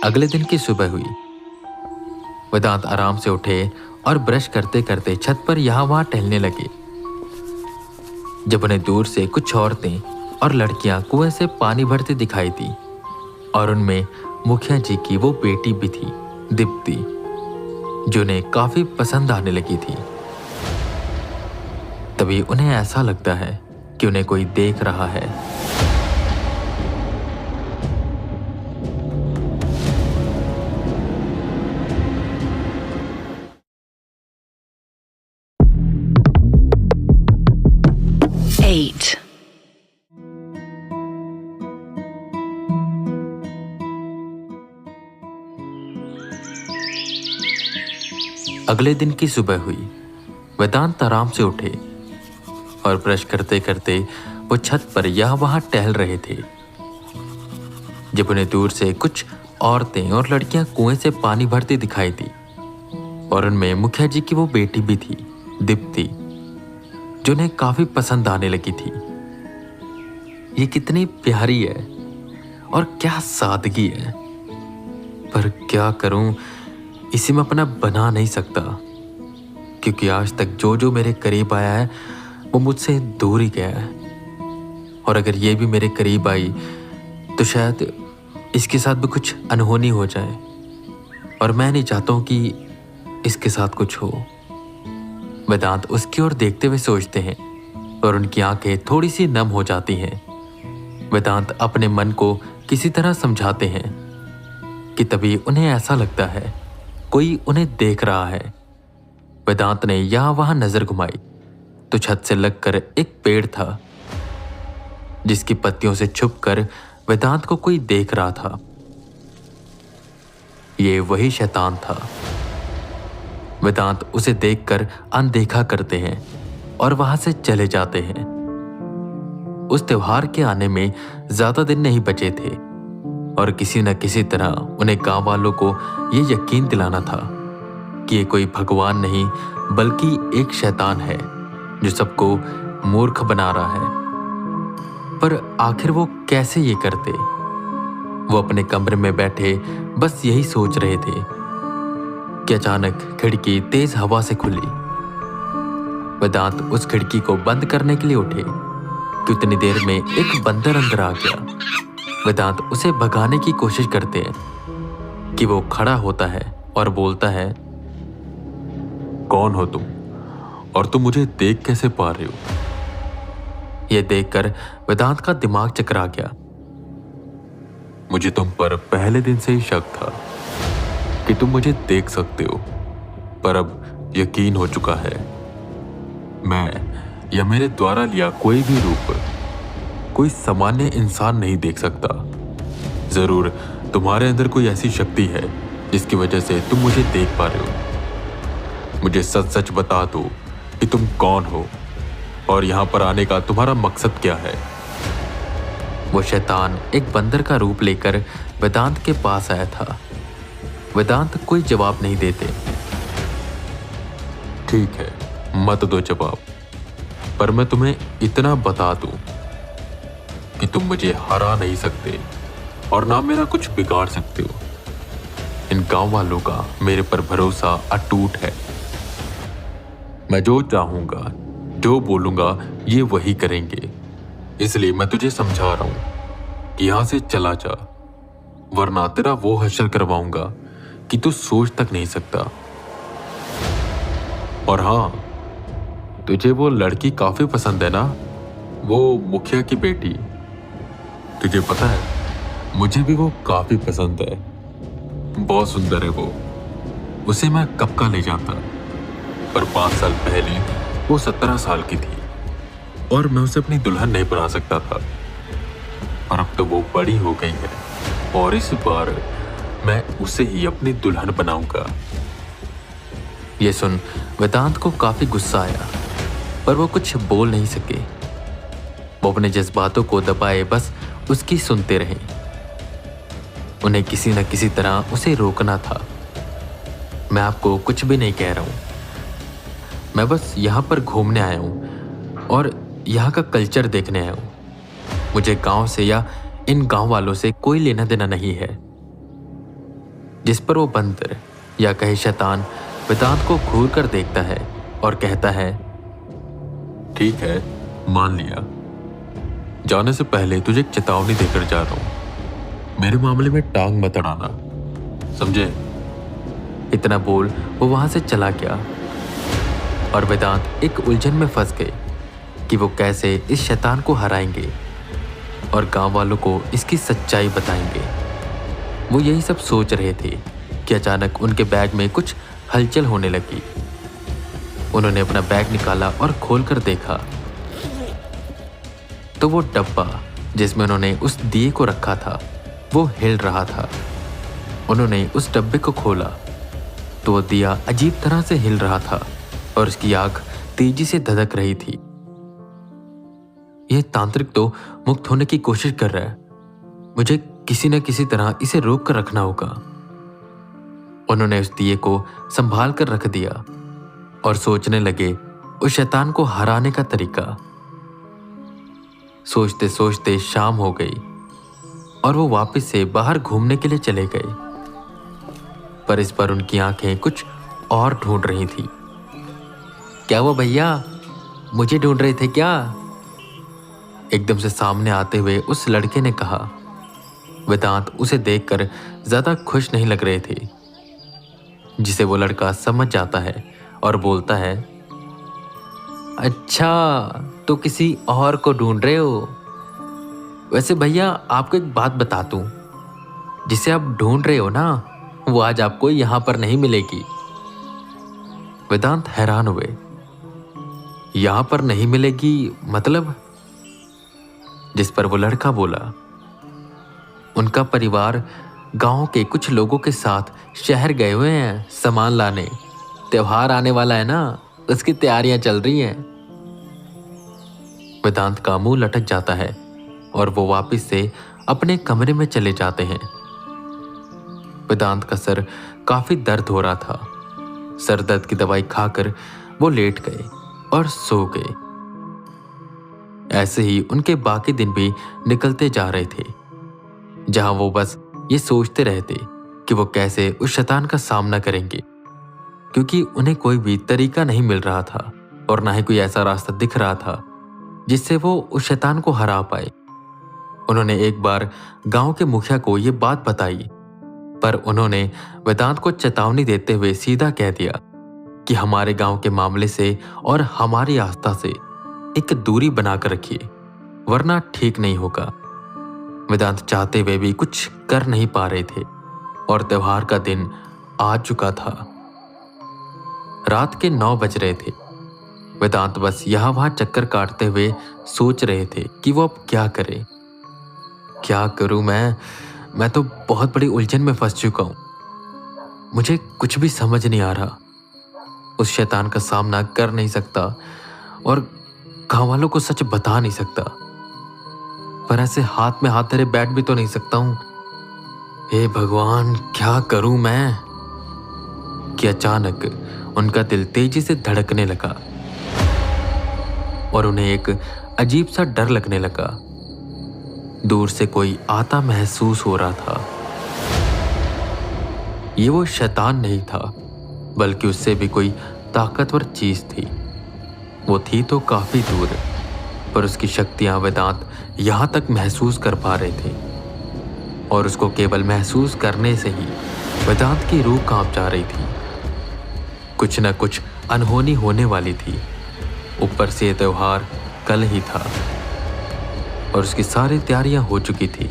अगले दिन की सुबह हुई। वेदांत आराम से उठे और ब्रश करते करते छत पर यहां वहां टहलने लगे, जब उन्हें दूर से कुछ औरतें और लड़कियां कुएं से पानी भरते दिखाई दी और उनमें मुखिया जी की वो बेटी भी थी, दीप्ति, जो उन्हें काफी पसंद आने लगी थी। तभी उन्हें ऐसा लगता है कि उन्हें कोई देख रहा है। अगले दिन की सुबह हुई। वेदांत आराम से उठे और ब्रश करते करते वो छत पर यहाँ वहां टहल रहे थे, जब उन्हें दूर से कुछ औरतें और लड़कियां कुएं से पानी भरती दिखाई दी और उनमें मुखिया जी की वो बेटी भी थी, दीप्ति, जो उन्हें काफी पसंद आने लगी थी। ये कितनी प्यारी है और क्या सादगी है, पर क्या करूं, इसे मैं अपना बना नहीं सकता, क्योंकि आज तक जो जो मेरे करीब आया है वो मुझसे दूर ही गया है। और अगर ये भी मेरे करीब आई तो शायद इसके साथ भी कुछ अनहोनी हो जाए, और मैं नहीं चाहता हूं कि इसके साथ कुछ हो। वेदांत उसकी ओर देखते हुए सोचते हैं और उनकी आंखें थोड़ी सी नम हो जाती हैं। वेदांत अपने मन को किसी तरह समझाते हैं कि तभी उन्हें ऐसा लगता है कोई उन्हें देख रहा है। वेदांत ने यहां वहां नजर घुमाई तो छत से लगकर एक पेड़ था जिसकी पत्तियों से छुपकर वेदांत को कोई देख रहा था। ये वही शैतान था। वेदांत उसे देखकर अनदेखा करते हैं और वहां से चले जाते हैं। उस त्योहार के आने में ज्यादा दिन नहीं बचे थे और किसी न किसी तरह उन्हें गांव वालों को यह यकीन दिलाना था कि ये कोई भगवान नहीं बल्कि एक शैतान है जो सबको मूर्ख बना रहा है। पर आखिर वो कैसे ये करते? वो अपने कमरे में बैठे बस यही सोच रहे थे कि अचानक खिड़की तेज हवा से खुली। वेदांत उस खिड़की को बंद करने के लिए उठे कि उतनी देर में एक बंदर अंदर आ गया। वेदांत उसे भगाने की कोशिश करते हैं कि वो खड़ा होता है और बोलता है, कौन हो तुम और तुम मुझे देख कैसे पा रहे हो? यह देखकर वेदांत का दिमाग चकरा गया। मुझे तुम पर पहले दिन से ही शक था कि तुम मुझे देख सकते हो, पर अब यकीन हो चुका है। मैं या मेरे द्वारा लिया कोई भी रूप कोई सामान्य इंसान नहीं देख सकता। जरूर तुम्हारे अंदर कोई ऐसी शक्ति है जिसकी वजह से तुम मुझे देख पा रहे हो। मुझे सच सच बता दो कि तुम कौन हो और यहां पर आने का तुम्हारा मकसद क्या है? वो शैतान एक बंदर का रूप लेकर वेदांत के पास आया था। वेदांत कोई जवाब नहीं देते। ठीक है, मत दो जवाब, पर मैं तुम्हें इतना बता दूं कि तुम मुझे हरा नहीं सकते और ना मेरा कुछ बिगाड़ सकते हो। इन गांव वालों का मेरे पर भरोसा अटूट है। मैं जो चाहूंगा, जो बोलूंगा, ये वही करेंगे। इसलिए मैं तुझे समझा रहा हूं कि यहां से चला जा, वरना तेरा वो हश्र करवाऊंगा कि तू सोच तक नहीं सकता। और हां, तुझे वो लड़की काफी पसंद है ना, वो मुखिया की बेटी? तुझे पता है, मुझे भी वो काफी पसंद है। बहुत सुंदर है वो। उसे मैं कब का ले जाता, पर 5 साल पहले वो 17 साल की थी और मैं उसे अपनी दुल्हन नहीं बना सकता था। और अब तो वो बड़ी हो गई है और इस बार मैं उसे ही अपनी दुल्हन बनाऊंगा। ये सुन वेदांत को काफी गुस्सा आया, पर वो कुछ बोल नहीं सके। वो अपने जज्बातों को दबाए बस उसकी सुनते रहे। उन्हें किसी न किसी तरह उसे रोकना था। मैं आपको कुछ भी नहीं कह रहा हूं, मैं बस यहां पर घूमने आया हूं और यहाँ का कल्चर देखने आया हूं। मुझे गांव से या इन गांव वालों से कोई लेना देना नहीं है। जिस पर वो बंदर या कहे शैतान वेदांत को घूर कर देखता है और कहता है, ठीक है, मान लिया। जाने से पहले तुझे एक चेतावनी देकर जा रहा हूं। मेरे मामले में टांग मत अड़ाना, समझे? इतना बोल वो वहां से चला गया और वेदांत एक उलझन में फंस गए कि वो कैसे इस शैतान को हराएंगे और गांव वालों को इसकी सच्चाई बताएंगे। वो यही सब सोच रहे थे कि अचानक उनके बैग में कुछ हलचल होने लगी। उन्होंने अपना बैग निकाला और खोलकर देखा तो वो डब्बा जिसमें उन्होंने उस दिए को रखा था वो हिल रहा था। उन्होंने उस डब्बे को खोला तो वो दिया अजीब तरह से हिल रहा था और उसकी आग तेजी से धधक रही थी। यह तांत्रिक तो मुक्त होने की कोशिश कर रहा है। मुझे किसी न किसी तरह इसे रोक कर रखना होगा। उन्होंने उस दिए को संभाल कर रख दिया और सोचने लगे उस शैतान को हराने का तरीका। सोचते सोचते शाम हो गई और वो वापस से बाहर घूमने के लिए चले गए, पर इस पर उनकी आंखें कुछ और ढूंढ रही थी। क्या वो भैया मुझे ढूंढ रहे थे क्या? एकदम से सामने आते हुए उस लड़के ने कहा। वेदांत उसे देखकर ज्यादा खुश नहीं लग रहे थे, जिसे वो लड़का समझ जाता है और बोलता है, अच्छा तो किसी और को ढूंढ रहे हो? वैसे भैया आपको एक बात बता दूं, जिसे आप ढूंढ रहे हो ना, वो आज आपको यहां पर नहीं मिलेगी। वेदांत हैरान हुए। यहां पर नहीं मिलेगी मतलब? जिस पर वो लड़का बोला, उनका परिवार गांव के कुछ लोगों के साथ शहर गए हुए हैं सामान लाने। त्योहार आने वाला है ना, उसकी तैयारियां चल रही हैं। वेदांत का मुंह लटक जाता है और वो वापस से अपने कमरे में चले जाते हैं। वेदांत का सर काफी दर्द हो रहा था। सर दर्द की दवाई खाकर वो लेट गए और सो गए। ऐसे ही उनके बाकी दिन भी निकलते जा रहे थे, जहां वो बस ये सोचते रहते कि वो कैसे उस शैतान का सामना करेंगे, क्योंकि उन्हें कोई भी तरीका नहीं मिल रहा था और ना ही कोई ऐसा रास्ता दिख रहा था जिससे वो उस शैतान को हरा पाए। उन्होंने एक बार गांव के मुखिया को ये बात बताई, पर उन्होंने वेदांत को चेतावनी देते हुए सीधा कह दिया कि हमारे गांव के मामले से और हमारी आस्था से एक दूरी बनाकर रखिए, वरना ठीक नहीं होगा। वेदांत चाहते हुए भी कुछ कर नहीं पा रहे थे और त्योहार का दिन आ चुका था। रात के 9 बज रहे थे। वेदांत बस यहाँ वहां चक्कर काटते हुए सोच रहे थे कि वो अब क्या करे। क्या करूं मैं तो बहुत बड़ी उलझन में फंस चुका हूं। मुझे कुछ भी समझ नहीं आ रहा। उस शैतान का सामना कर नहीं सकता और गांव वालों को सच बता नहीं सकता, पर ऐसे हाथ में हाथ धरे बैठ भी तो नहीं सकता हूं। हे भगवान, क्या करूं मैं? कि अचानक उनका दिल तेजी से धड़कने लगा और उन्हें एक अजीब सा डर लगने लगा। दूर से कोई आता महसूस हो रहा था। ये वो शैतान नहीं था, बल्कि उससे भी कोई ताकतवर चीज थी। वो थी तो काफी दूर, पर उसकी शक्तियां वेदांत यहां तक महसूस कर पा रहे थे और उसको केवल महसूस करने से ही वेदांत की रूह कांप जा रही थी। कुछ न कुछ अनहोनी होने वाली थी। ऊपर से ये त्योहार कल ही था और उसकी सारी तैयारियां हो चुकी थी।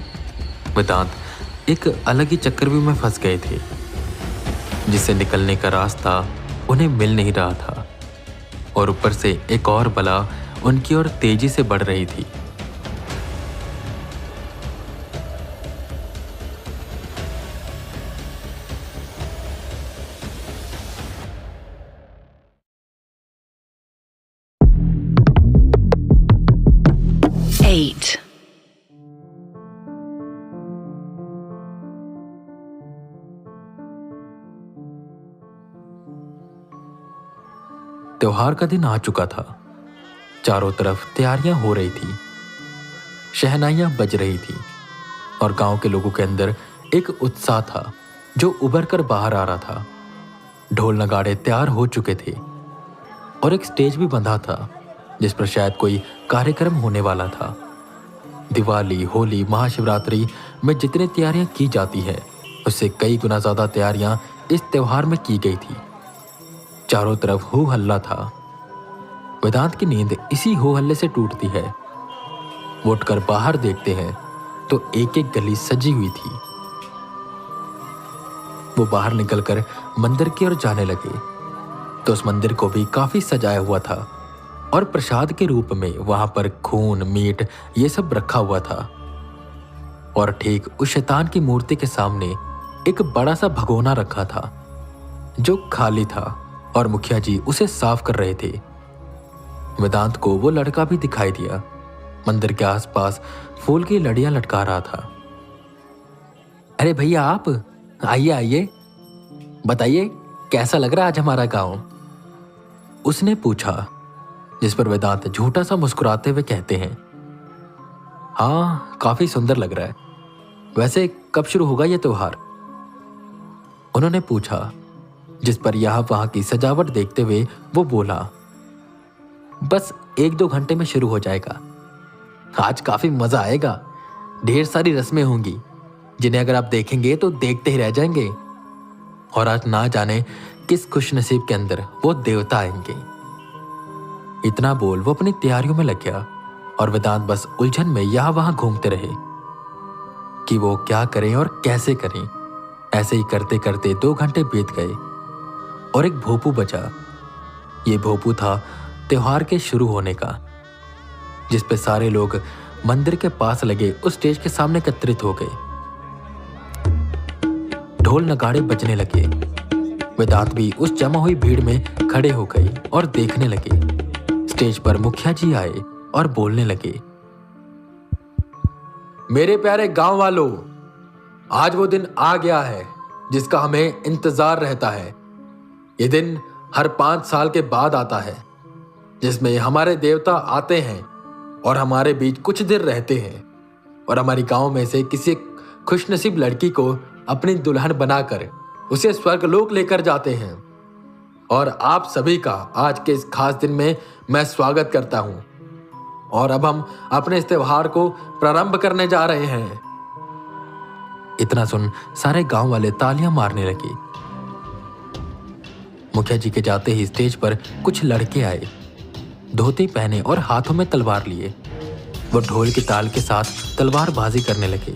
वेदांत एक अलग ही चक्रव्यूह में फंस गए थे, जिससे निकलने का रास्ता उन्हें मिल नहीं रहा था और ऊपर से एक और बला उनकी ओर तेजी से बढ़ रही थी। त्योहार का दिन आ चुका था। चारों तरफ तैयारियां हो रही थी, शहनाइयां बज रही थी और गांव के लोगों के अंदर एक उत्साह था जो उभर कर बाहर आ रहा था। ढोल नगाड़े तैयार हो चुके थे और एक स्टेज भी बंधा था जिस पर शायद कोई कार्यक्रम होने वाला था। दिवाली, होली, महाशिवरात्रि में जितनी तैयारियां की जाती है, उससे कई गुना ज्यादा तैयारियां इस त्योहार में की गई थी। चारों तरफ हो हल्ला था। वेदांत की नींद इसी हो हल्ले से टूटती है। वो उठकर बाहर देखते हैं तो एक एक गली सजी हुई थी। वो बाहर निकलकर मंदिर की ओर जाने लगे तो उस मंदिर को भी काफी सजाया हुआ था और प्रसाद के रूप में वहां पर खून, मीट ये सब रखा हुआ था। और ठीक उस शैतान की मूर्ति के सामने एक बड़ा सा भगोना रखा था जो खाली था और मुखिया जी उसे साफ कर रहे थे। वेदांत को वो लड़का भी दिखाई दिया। मंदिर के आसपास फूल की लड़ियां लटका रहा था। अरे भैया, आप आइए आइए, बताइए कैसा लग रहा है आज हमारा गांव? उसने पूछा, जिस पर वेदांत झूठा सा मुस्कुराते हुए कहते हैं, हाँ काफी सुंदर लग रहा है। वैसे कब शुरू होगा ये त्योहार? उन्होंने पूछा, जिस पर यहां वहां की सजावट देखते हुए वो बोला, बस 1-2 घंटे में शुरू हो जाएगा। आज काफी मजा आएगा। ढेर सारी रस्में होंगी जिन्हें अगर आप देखेंगे तो देखते ही रह जाएंगे। और आज ना जाने किस खुशनसीब के अंदर वो देवता आएंगे। इतना बोल वो अपनी तैयारियों में लग गया और वेदांत बस उलझन में यहाँ वहां घूमते रहे कि वो क्या करें और कैसे करें। ऐसे ही करते करते 2 घंटे बीत गए और एक भोपू बजा। ये भोपू था त्योहार के शुरू होने का, जिस पे सारे लोग मंदिर के पास लगे उस स्टेज के सामने एकत्रित हो गए। ढोल नगाड़े बजने लगे। वेदांत भी उस जमा हुई भीड़ में खड़े हो गए और देखने लगे। स्टेज पर मुखिया जी आए और बोलने लगे, मेरे प्यारे गांव वालों, आज वो दिन आ गया है जिसका हमें इंतजार रहता है। ये दिन हर 5 साल के बाद आता है, जिसमें हमारे देवता आते हैं और हमारे बीच कुछ देर रहते हैं और हमारी गांव में से किसी खुशनसीब लड़की को अपनी दुल्हन बनाकर उसे स्वर्गलोक लेकर जाते हैं। और आप सभी का आज के इस खास दिन में मैं स्वागत करता हूं। और अब हम अपने इस त्योहार को प्रारंभ करने जा रहे हैं। इतना सुन सारे गांव वाले तालियां मारने लगे। मुखिया जी के जाते ही स्टेज पर कुछ लड़के आए, धोती पहने और हाथों में तलवार लिए। वो ढोल की ताल के साथ तलवारबाजी करने लगे,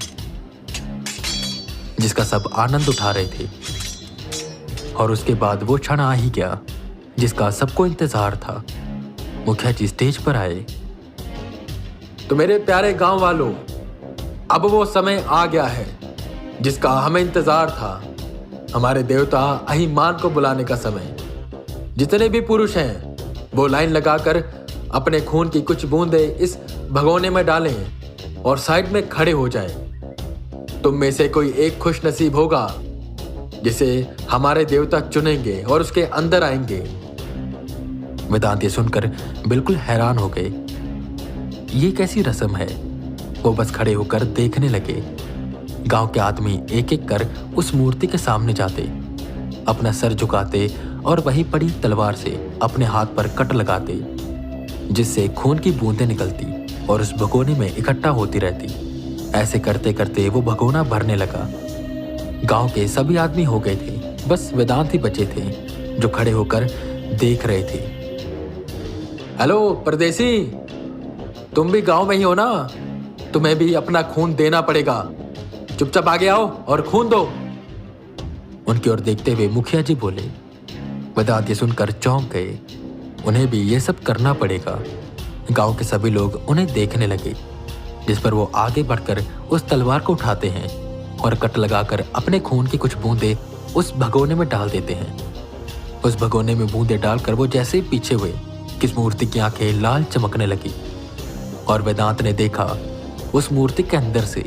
जिसका सब आनंद उठा रहे थे। और उसके बाद वो क्षण आ ही गया जिसका सबको इंतजार था। मुखिया जी स्टेज पर आए। तो मेरे प्यारे गांव वालों, अब वो समय आ गया है जिसका हमें इंतजार था। हमारे देवता अहिमान को बुलाने का समय। जितने भी पुरुष हैं वो लाइन लगाकर अपने खून की कुछ बूंदें इस भगोने में डालें और साइड में खड़े हो जाएं। तुम में से कोई एक खुश नसीब होगा जिसे हमारे देवता चुनेंगे और उसके अंदर आएंगे। वेदांत ये सुनकर बिल्कुल हैरान हो गए। ये कैसी रस्म है? वो बस खड़े होकर देखने लगे। गांव के आदमी एक एक कर उस मूर्ति के सामने जाते, अपना सर झुकाते और वहीं पड़ी तलवार से अपने हाथ पर कट लगाते, जिससे खून की बूंदें निकलती और उस भगोने में इकट्ठा होती रहती। ऐसे करते करते वो भगोना भरने लगा। गांव के सभी आदमी हो गए थे, बस वेदांत ही बचे थे जो खड़े होकर देख रहे थे। हेलो परदेसी, तुम भी गांव में ही हो ना? तुम्हें भी अपना खून देना पड़ेगा। चुपचाप आगे आओ और खून दो। उनकी ओर देखते हुए मुखिया जी बोले। वेदांत ये सुनकर चौंक गए। उन्हें भी ये सब करना पड़ेगा। गांव के सभी लोग उन्हें देखने लगे, जिस पर वो आगे बढ़कर उस तलवार को उठाते हैं और कट लगाकर अपने खून की कुछ बूंदें उस भगोने में डाल देते हैं। उस भगोने में बूंदें डालकर वो जैसे ही पीछे हुए कि इस मूर्ति की आंखें लाल चमकने लगी और वेदांत ने देखा उस मूर्ति के अंदर से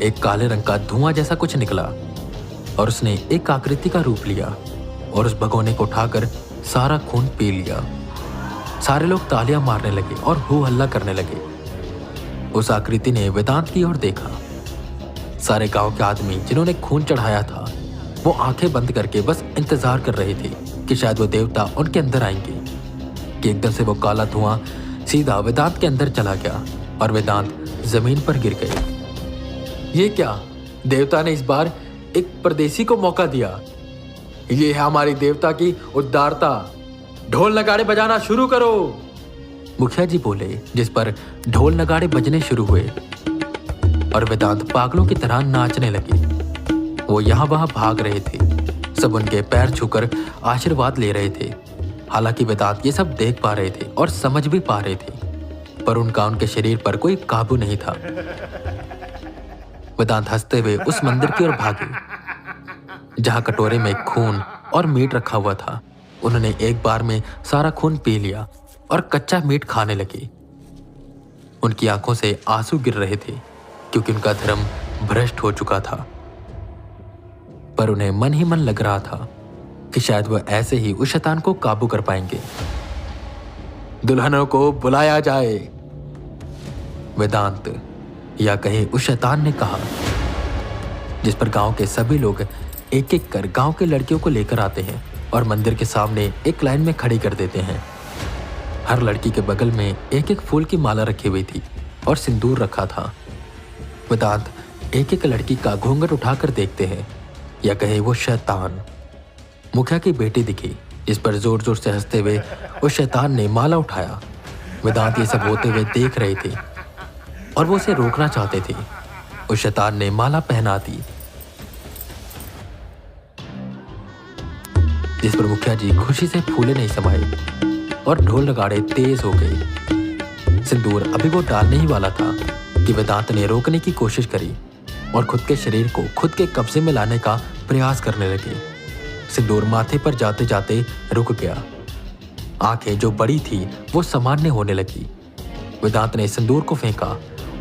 एक काले रंग का धुआं जैसा कुछ निकला और उसने एक आकृति का रूप लिया और उस भगोने को उठाकर सारा खून पी लिया। सारे लोग तालियां मारने लगे और हो हल्ला करने लगे। उस आकृति ने वेदांत की ओर देखा। सारे गांव के आदमी जिन्होंने खून चढ़ाया था वो आंखें बंद करके बस इंतजार कर रहे थे कि शायद वो देवता उनके अंदर आएंगे कि एकदम से वो काला धुआं सीधा वेदांत के अंदर चला गया और वेदांत जमीन पर गिर गए। ये क्या? देवता ने इस बार एक परदेसी को मौका दिया। ये है हमारी देवता की उदारता। ढोल नगाड़े बजाना शुरू करो। मुखिया जी बोले, जिस पर ढोल नगाड़े बजने शुरू हुए और वेदांत पागलों की तरह नाचने लगे। वो यहाँ वहां भाग रहे थे। सब उनके पैर छूकर आशीर्वाद ले रहे थे। हालांकि वेदांत ये सब देख पा रहे थे और समझ भी पा रहे थे, पर उनका उनके शरीर पर कोई काबू नहीं था। वेदांत हंसते हुए उस मंदिर की ओर भागे जहां कटोरे में खून और मीट रखा हुआ था। उन्होंने एक बार में सारा खून पी लिया और कच्चा मीट खाने लगे। उनकी आंखों से आंसू गिर रहे थे क्योंकि उनका धर्म भ्रष्ट हो चुका था। पर उन्हें मन ही मन लग रहा था कि शायद वह ऐसे ही उस शैतान को काबू कर पाएंगे। दुल्हनों को बुलाया जाए, वेदांत या कहे उस शैतान ने कहा, जिस पर गांव के सभी लोग एक एक कर गांव के लड़कियों को लेकर आते हैं और मंदिर के सामने एक लाइन में खड़ी कर देते हैं। हर लड़की के बगल में एक एक फूल की माला रखी हुई थी और सिंदूर रखा था। वेदांत एक एक लड़की का घूंघट उठाकर देखते हैं, या कहे वो शैतान। मुखिया की बेटी दिखी, जिस पर जोर जोर से हंसते हुए उस शैतान ने माला उठाया। वेदांत ये सब होते हुए देख रहे थे और वो उसे रोकना चाहते थे। उस शैतान ने माला पहना दी, जिस पर मुखिया जी खुशी से फूले नहीं समाये और ढोल नगाड़े तेज हो गए। सिंदूर अभी वो डालने ही वाला था कि वेदांत ने रोकने की कोशिश करी और खुद के शरीर को खुद के कब्जे में लाने का प्रयास करने लगे। सिंदूर माथे पर जाते जाते रुक गया। आंखें जो बड़ी थी वो सामान्य होने लगी। वेदांत ने सिंदूर को फेंका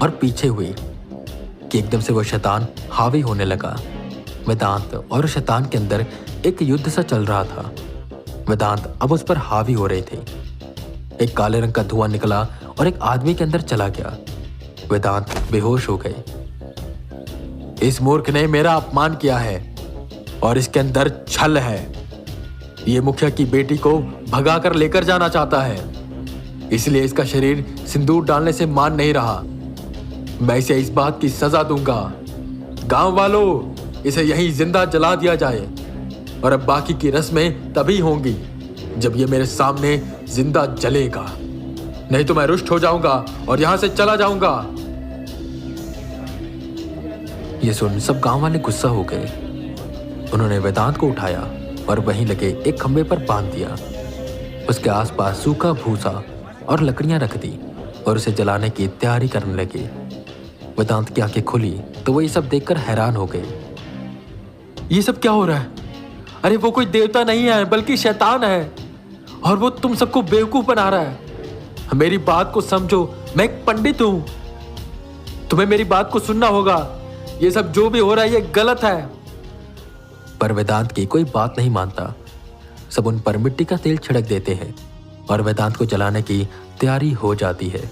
और पीछे हुई कि एकदम से वो शैतान हावी होने लगा। वेदांत और शैतान के अंदर एक युद्ध सा चल रहा था। वेदांत अब उस पर हावी हो रहे थे। एक काले रंग का धुआं निकला और एक आदमी के अंदर चला गया। वेदांत बेहोश हो गए। इस मूर्ख ने मेरा अपमान किया है और इसके अंदर छल है। ये मुखिया की बेटी को भगाकर लेकर जाना चाहता है, इसलिए इसका शरीर सिंदूर डालने से मान नहीं रहा। मैं इसे इस बात की सजा दूंगा। गांव वालों, इसे यहीं जिंदा जला दिया जाए और अब बाकी की रस्में तभी होंगी जब ये मेरे सामने जिंदा जलेगा, नहीं तो मैं रुष्ट हो जाऊंगा और यहां से चला जाऊंगा। ये सुन सब गांव वाले गुस्सा हो गए। उन्होंने वेदांत को उठाया और वहीं लगे एक खंबे पर बांध दिया। उसके आसपास सूखा भूसा और लकड़ियां रख दी और उसे जलाने की तैयारी करने लगे। वेदांत की आंखें खुली तो वो ये सब देखकर हैरान हो गए। ये सब क्या हो रहा है? अरे वो कोई देवता नहीं है बल्कि शैतान है और वो तुम सबको बेवकूफ बना रहा है। मेरी बात को समझो, मैं एक पंडित हूं। तुम्हें मेरी बात को सुनना होगा। ये सब जो भी हो रहा है ये गलत है। पर वेदांत की कोई बात नहीं मानता। सब उन पर मिट्टी का तेल छिड़क देते हैं और वेदांत को जलाने की तैयारी हो जाती है।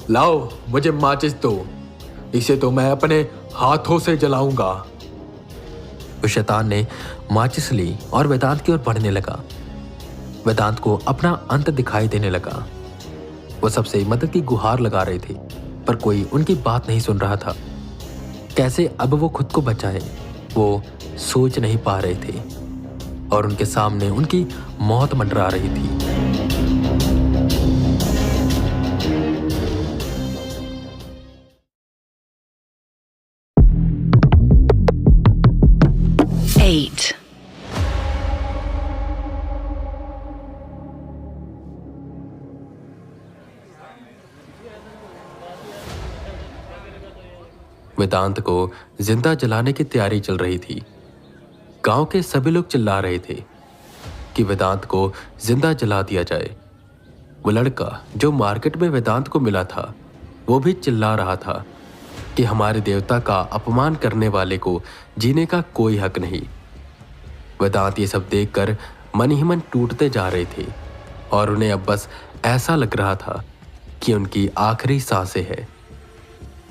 लाओ मुझे माचिस दो, इसे तो मैं अपने हाथों से जलाऊंगा। उस शैतान ने माचिस ली और वेदांत की ओर बढ़ने लगा। वेदांत को अपना अंत दिखाई देने लगा। वो सबसे मदद की गुहार लगा रहे थे पर कोई उनकी बात नहीं सुन रहा था। कैसे अब वो खुद को बचाए वो सोच नहीं पा रहे थे और उनके सामने उनकी मौत मंडरा रही थी। 8. वेदांत को जिंदा जलाने की तैयारी चल रही थी। गांव के सभी लोग चिल्ला रहे थे कि वेदांत को जिंदा जला दिया जाए। वो लड़का जो मार्केट में वेदांत को मिला था वो भी चिल्ला रहा था कि हमारे देवता का अपमान करने वाले को जीने का कोई हक नहीं। वेदांत ये सब देखकर मन ही मन टूटते जा रहे थे और उन्हें अब बस ऐसा लग रहा था कि उनकी आखिरी सांसें हैं।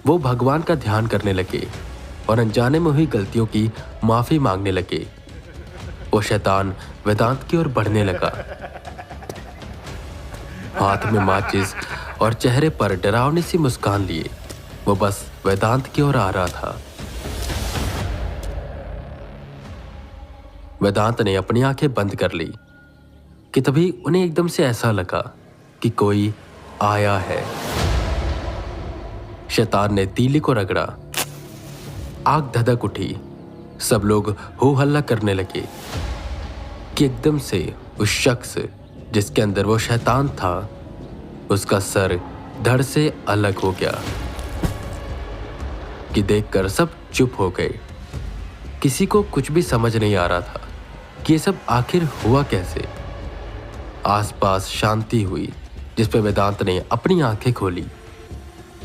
वो भगवान का ध्यान करने लगे और अनजाने में हुई गलतियों की माफी मांगने लगे। वो शैतान वेदांत की ओर बढ़ने लगा, हाथ में माचिस और चेहरे पर डरावनी सी मुस्कान लिए वो बस वेदांत की ओर आ रहा था। वेदांत ने अपनी आंखें बंद कर ली कि तभी उन्हें एकदम से ऐसा लगा कि कोई आया है। शैतान ने तीली को रगड़ा, आग धधक उठी। सब लोग हो हल्ला करने लगे कि एकदम से उस शख्स जिसके अंदर वो शैतान था उसका सर धड़ से अलग हो गया कि देखकर सब चुप हो गए। किसी को कुछ भी समझ नहीं आ रहा था कि ये सब आखिर हुआ कैसे। आसपास शांति हुई जिस पे वेदांत ने अपनी आंखें खोली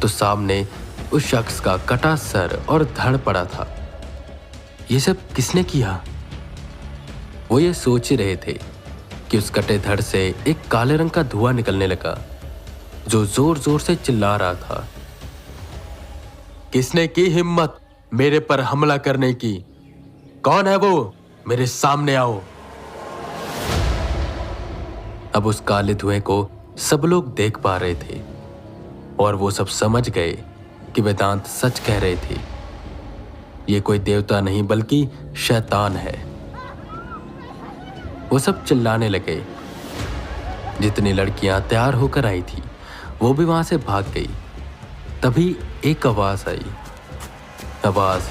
तो सामने उस शख्स का कटा सर और धड़ पड़ा था। ये सब किसने किया? वो ये सोच ही रहे थे कि उस कटे धड़ से एक काले रंग का धुआं निकलने लगा जो जोर जोर से चिल्ला रहा था, किसने की हिम्मत मेरे पर हमला करने की? कौन है वो? मेरे सामने आओ। अब उस काले धुएं को सब लोग देख पा रहे थे और वो सब समझ गए कि वेदांत सच कह रहे थे। ये कोई देवता नहीं बल्कि शैतान है। वो सब चिल्लाने लगे। जितनी लड़कियां तैयार होकर आई थी वो भी वहां से भाग गई तभी एक आवाज आई, आवाज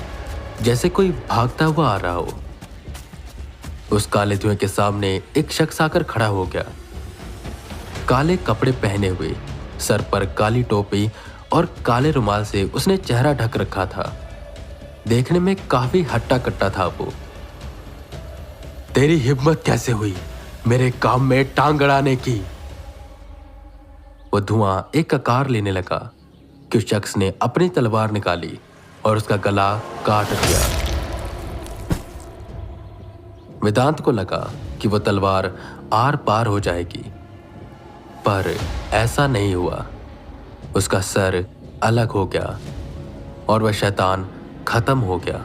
जैसे कोई भागता हुआ आ रहा हो। उस काले धुएं के सामने एक शख्स आकर खड़ा हो गया। काले कपड़े पहने हुए, सर पर काली टोपी और काले रुमाल से उसने चेहरा ढक रखा था। देखने में काफी हट्टा कट्टा था वो। तेरी हिम्मत कैसे हुई मेरे काम में टांग अड़ाने की? वो धुआं एक आकार लेने लगा कि उस शख्स ने अपनी तलवार निकाली और उसका गला काट दिया। वेदांत को लगा कि वो तलवार आर पार हो जाएगी, पर ऐसा नहीं हुआ। उसका सर अलग हो गया और वह शैतान खत्म हो गया।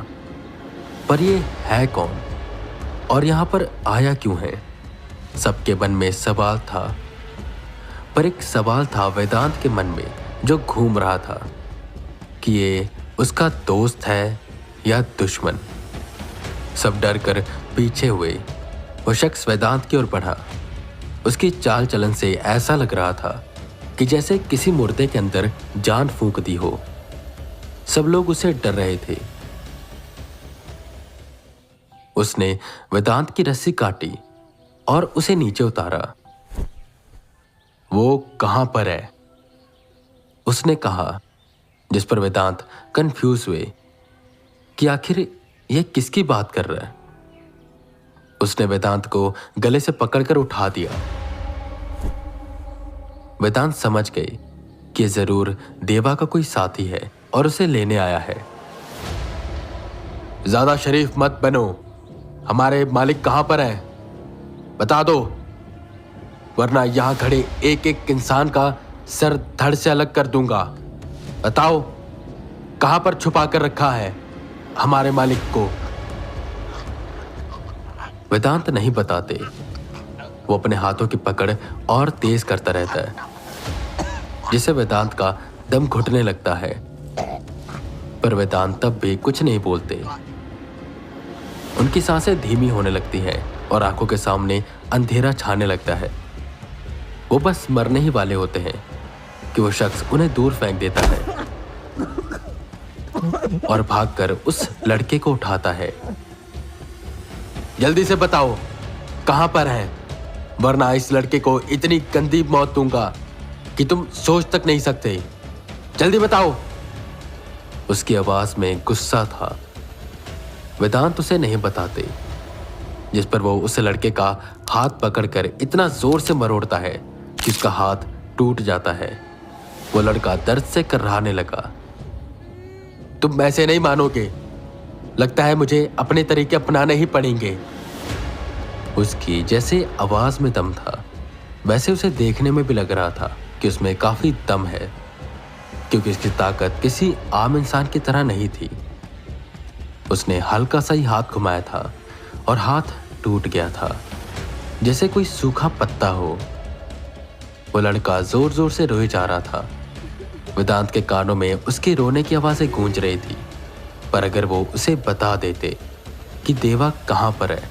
पर ये है कौन और यहां पर आया क्यों है? सबके मन में सवाल था, पर एक सवाल था वेदांत के मन में जो घूम रहा था कि ये उसका दोस्त है या दुश्मन। सब डर कर पीछे हुए। वो शख्स वेदांत की ओर बढ़ा। उसकी चाल चलन से ऐसा लग रहा था कि जैसे किसी मुर्दे के अंदर जान फूंक दी हो। सब लोग उसे डर रहे थे। उसने वेदांत की रस्सी काटी और उसे नीचे उतारा। वो कहां पर है? उसने कहा, जिस पर वेदांत कंफ्यूज हुए कि आखिर यह किसकी बात कर रहा है। उसने वेदांत को गले से पकड़कर उठा दिया। वेदांत समझ गए कि जरूर देवा का कोई साथी है और उसे लेने आया है। ज्यादा शरीफ मत बनो। हमारे मालिक कहां पर हैं? बता दो, वरना यहां खड़े एक एक इंसान का सर धड़ से अलग कर दूंगा। बताओ, कहां पर छुपा कर रखा है हमारे मालिक को? वेदांत नहीं बताते। वो अपने हाथों की पकड़ और तेज करता रहता है, जिससे वेदांत का दम घुटने लगता है। पर वेदांत तब भी कुछ नहीं बोलते। उनकी सांसें धीमी होने लगती हैं और आंखों के सामने अंधेरा छाने लगता है। वो बस मरने ही वाले होते हैं कि वो शख्स उन्हें दूर फेंक देता है और भागकर उस लड़के को उठाता है। जल्दी से बताओ कहां पर है, वरना इस लड़के को इतनी गंदी मौत दूंगा कि तुम सोच तक नहीं सकते। जल्दी बताओ। उसकी आवाज में गुस्सा था। वेदांत उसे नहीं बताते, जिस पर वो उस लड़के का हाथ पकड़कर इतना जोर से मरोड़ता है कि उसका हाथ टूट जाता है। वो लड़का दर्द से कर्राने लगा। तुम ऐसे नहीं मानोगे। लगता है मुझे अपने तरीके अपनाने ही पड़ेंगे। उसकी जैसे आवाज में दम था, वैसे उसे देखने में भी लग रहा था कि उसमें काफी दम है, क्योंकि इसकी ताकत किसी आम इंसान की तरह नहीं थी। उसने हल्का सा ही हाथ घुमाया था और हाथ टूट गया था, जैसे कोई सूखा पत्ता हो। वो लड़का जोर जोर से रोए जा रहा था। वेदांत के कानों में उसके रोने की आवाजें गूंज रही थी, पर अगर वो उसे बता देते कि देवा कहां पर है,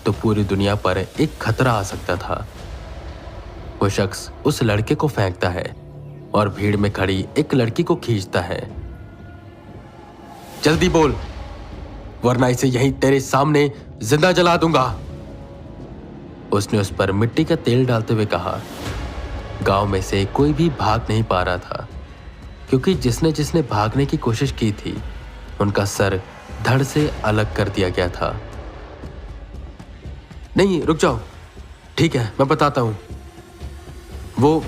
तो पूरी दुनिया पर एक खतरा आ सकता था। वो शख्स उस लड़के को फेंकता है और भीड़ में खड़ी एक लड़की को खींचता है। जल्दी बोल, वरना इसे यहीं तेरे सामने जिंदा जला दूंगा। उसने उस पर मिट्टी का तेल डालते हुए कहा। गांव में से कोई भी भाग नहीं पा रहा था, क्योंकि जिसने जिसने भागने की कोशिश की थी, उनका सर धड़ से अलग कर दिया गया था। नहीं, रुक जाओ। ठीक है, मैं बताता हूं। वो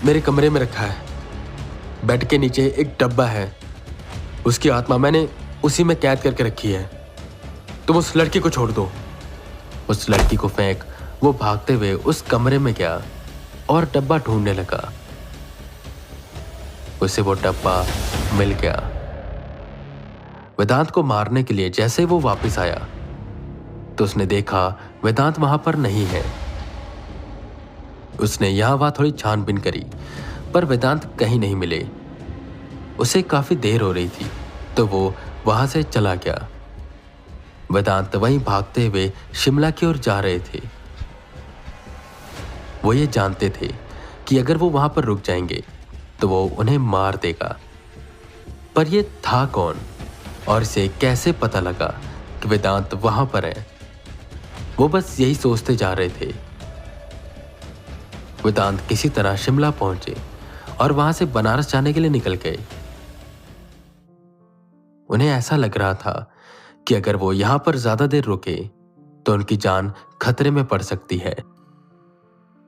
मेरे कमरे में रखा है। बेड के नीचे एक डब्बा है। उसकी आत्मा मैंने उसी में कैद करके रखी है। तुम उस लड़की को छोड़ दो। उस लड़की को फेंक वो भागते हुए उस कमरे में गया और डब्बा ढूंढने लगा। उसे वो डब्बा मिल गया। वेदांत को मारने के लिए जैसे वो वापस आया, तो उसने देखा वेदांत वहां पर नहीं है। उसने यहां वहां थोड़ी छानबीन करी, पर वेदांत कहीं नहीं मिले। उसे काफी देर हो रही थी, तो वो वहां से चला गया। वेदांत वहीं भागते हुए शिमला की ओर जा रहे थे। वो ये जानते थे कि अगर वो वहां पर रुक जाएंगे तो वो उन्हें मार देगा पर ये था कौन और इसे कैसे पता लगा कि वेदांत वहां पर है? वो बस यही सोचते जा रहे थे। वेदांत किसी तरह शिमला पहुंचे और वहां से बनारस जाने के लिए निकल गए। उन्हें ऐसा लग रहा था कि अगर वो यहां पर ज्यादा देर रुके तो उनकी जान खतरे में पड़ सकती है।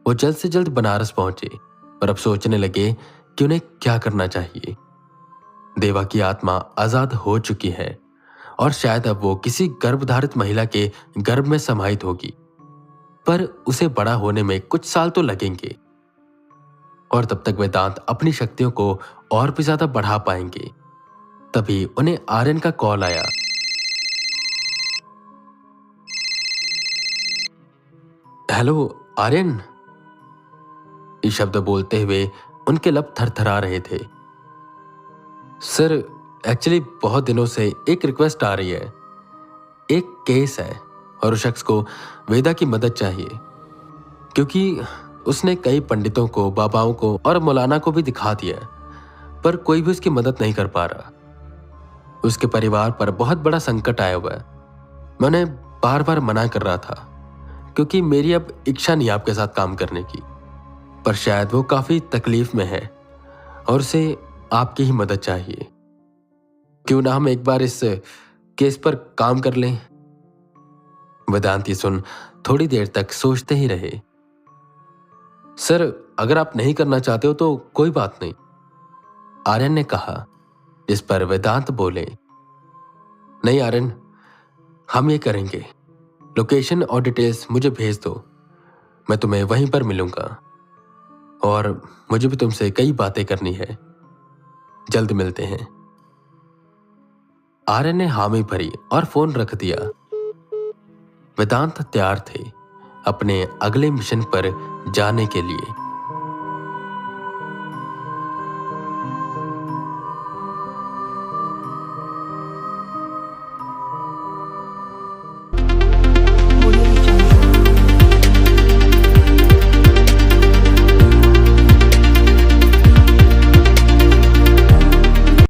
वो जल्द से जल्द बनारस पहुंचे और अब सोचने लगे कि उन्हें क्या करना चाहिए। देवा की आत्मा आजाद हो चुकी है और शायद अब वो किसी गर्भधारित महिला के गर्भ में समाहित होगी, पर उसे बड़ा होने में कुछ साल तो लगेंगे और तब तक वेदांत अपनी शक्तियों को और भी ज्यादा बढ़ा पाएंगे। तभी उन्हें आर्यन का कॉल आया। हेलो आर्यन, ये शब्द बोलते हुए उनके लब थरथरा रहे थे। सर, एक्चुअली बहुत दिनों से एक रिक्वेस्ट आ रही है। एक केस है और उस शख्स को वेदा की मदद चाहिए, क्योंकि उसने कई पंडितों को, बाबाओं को और मौलाना को भी दिखा दिया, पर कोई भी उसकी मदद नहीं कर पा रहा। उसके परिवार पर बहुत बड़ा संकट आया हुआ है। मैं उन्हें बार बार मना कर रहा था, क्योंकि मेरी अब इच्छा नहीं आपके साथ काम करने की, पर शायद वो काफी तकलीफ में है और उसे आपकी ही मदद चाहिए। क्यों ना हम एक बार इस केस पर काम कर लें? वेदांत ये सुन थोड़ी देर तक सोचते ही रहे। सर, अगर आप नहीं करना चाहते हो तो कोई बात नहीं, आर्यन ने कहा, जिस पर वेदांत बोले, नहीं आर्यन, हम ये करेंगे। लोकेशन और डिटेल्स मुझे भेज दो, मैं तुम्हें वहीं पर मिलूंगा और मुझे भी तुमसे कई बातें करनी है। जल्द मिलते हैं। आर्यन ने हामी भरी और फोन रख दिया। वेदांत तैयार थे अपने अगले मिशन पर जाने के लिए।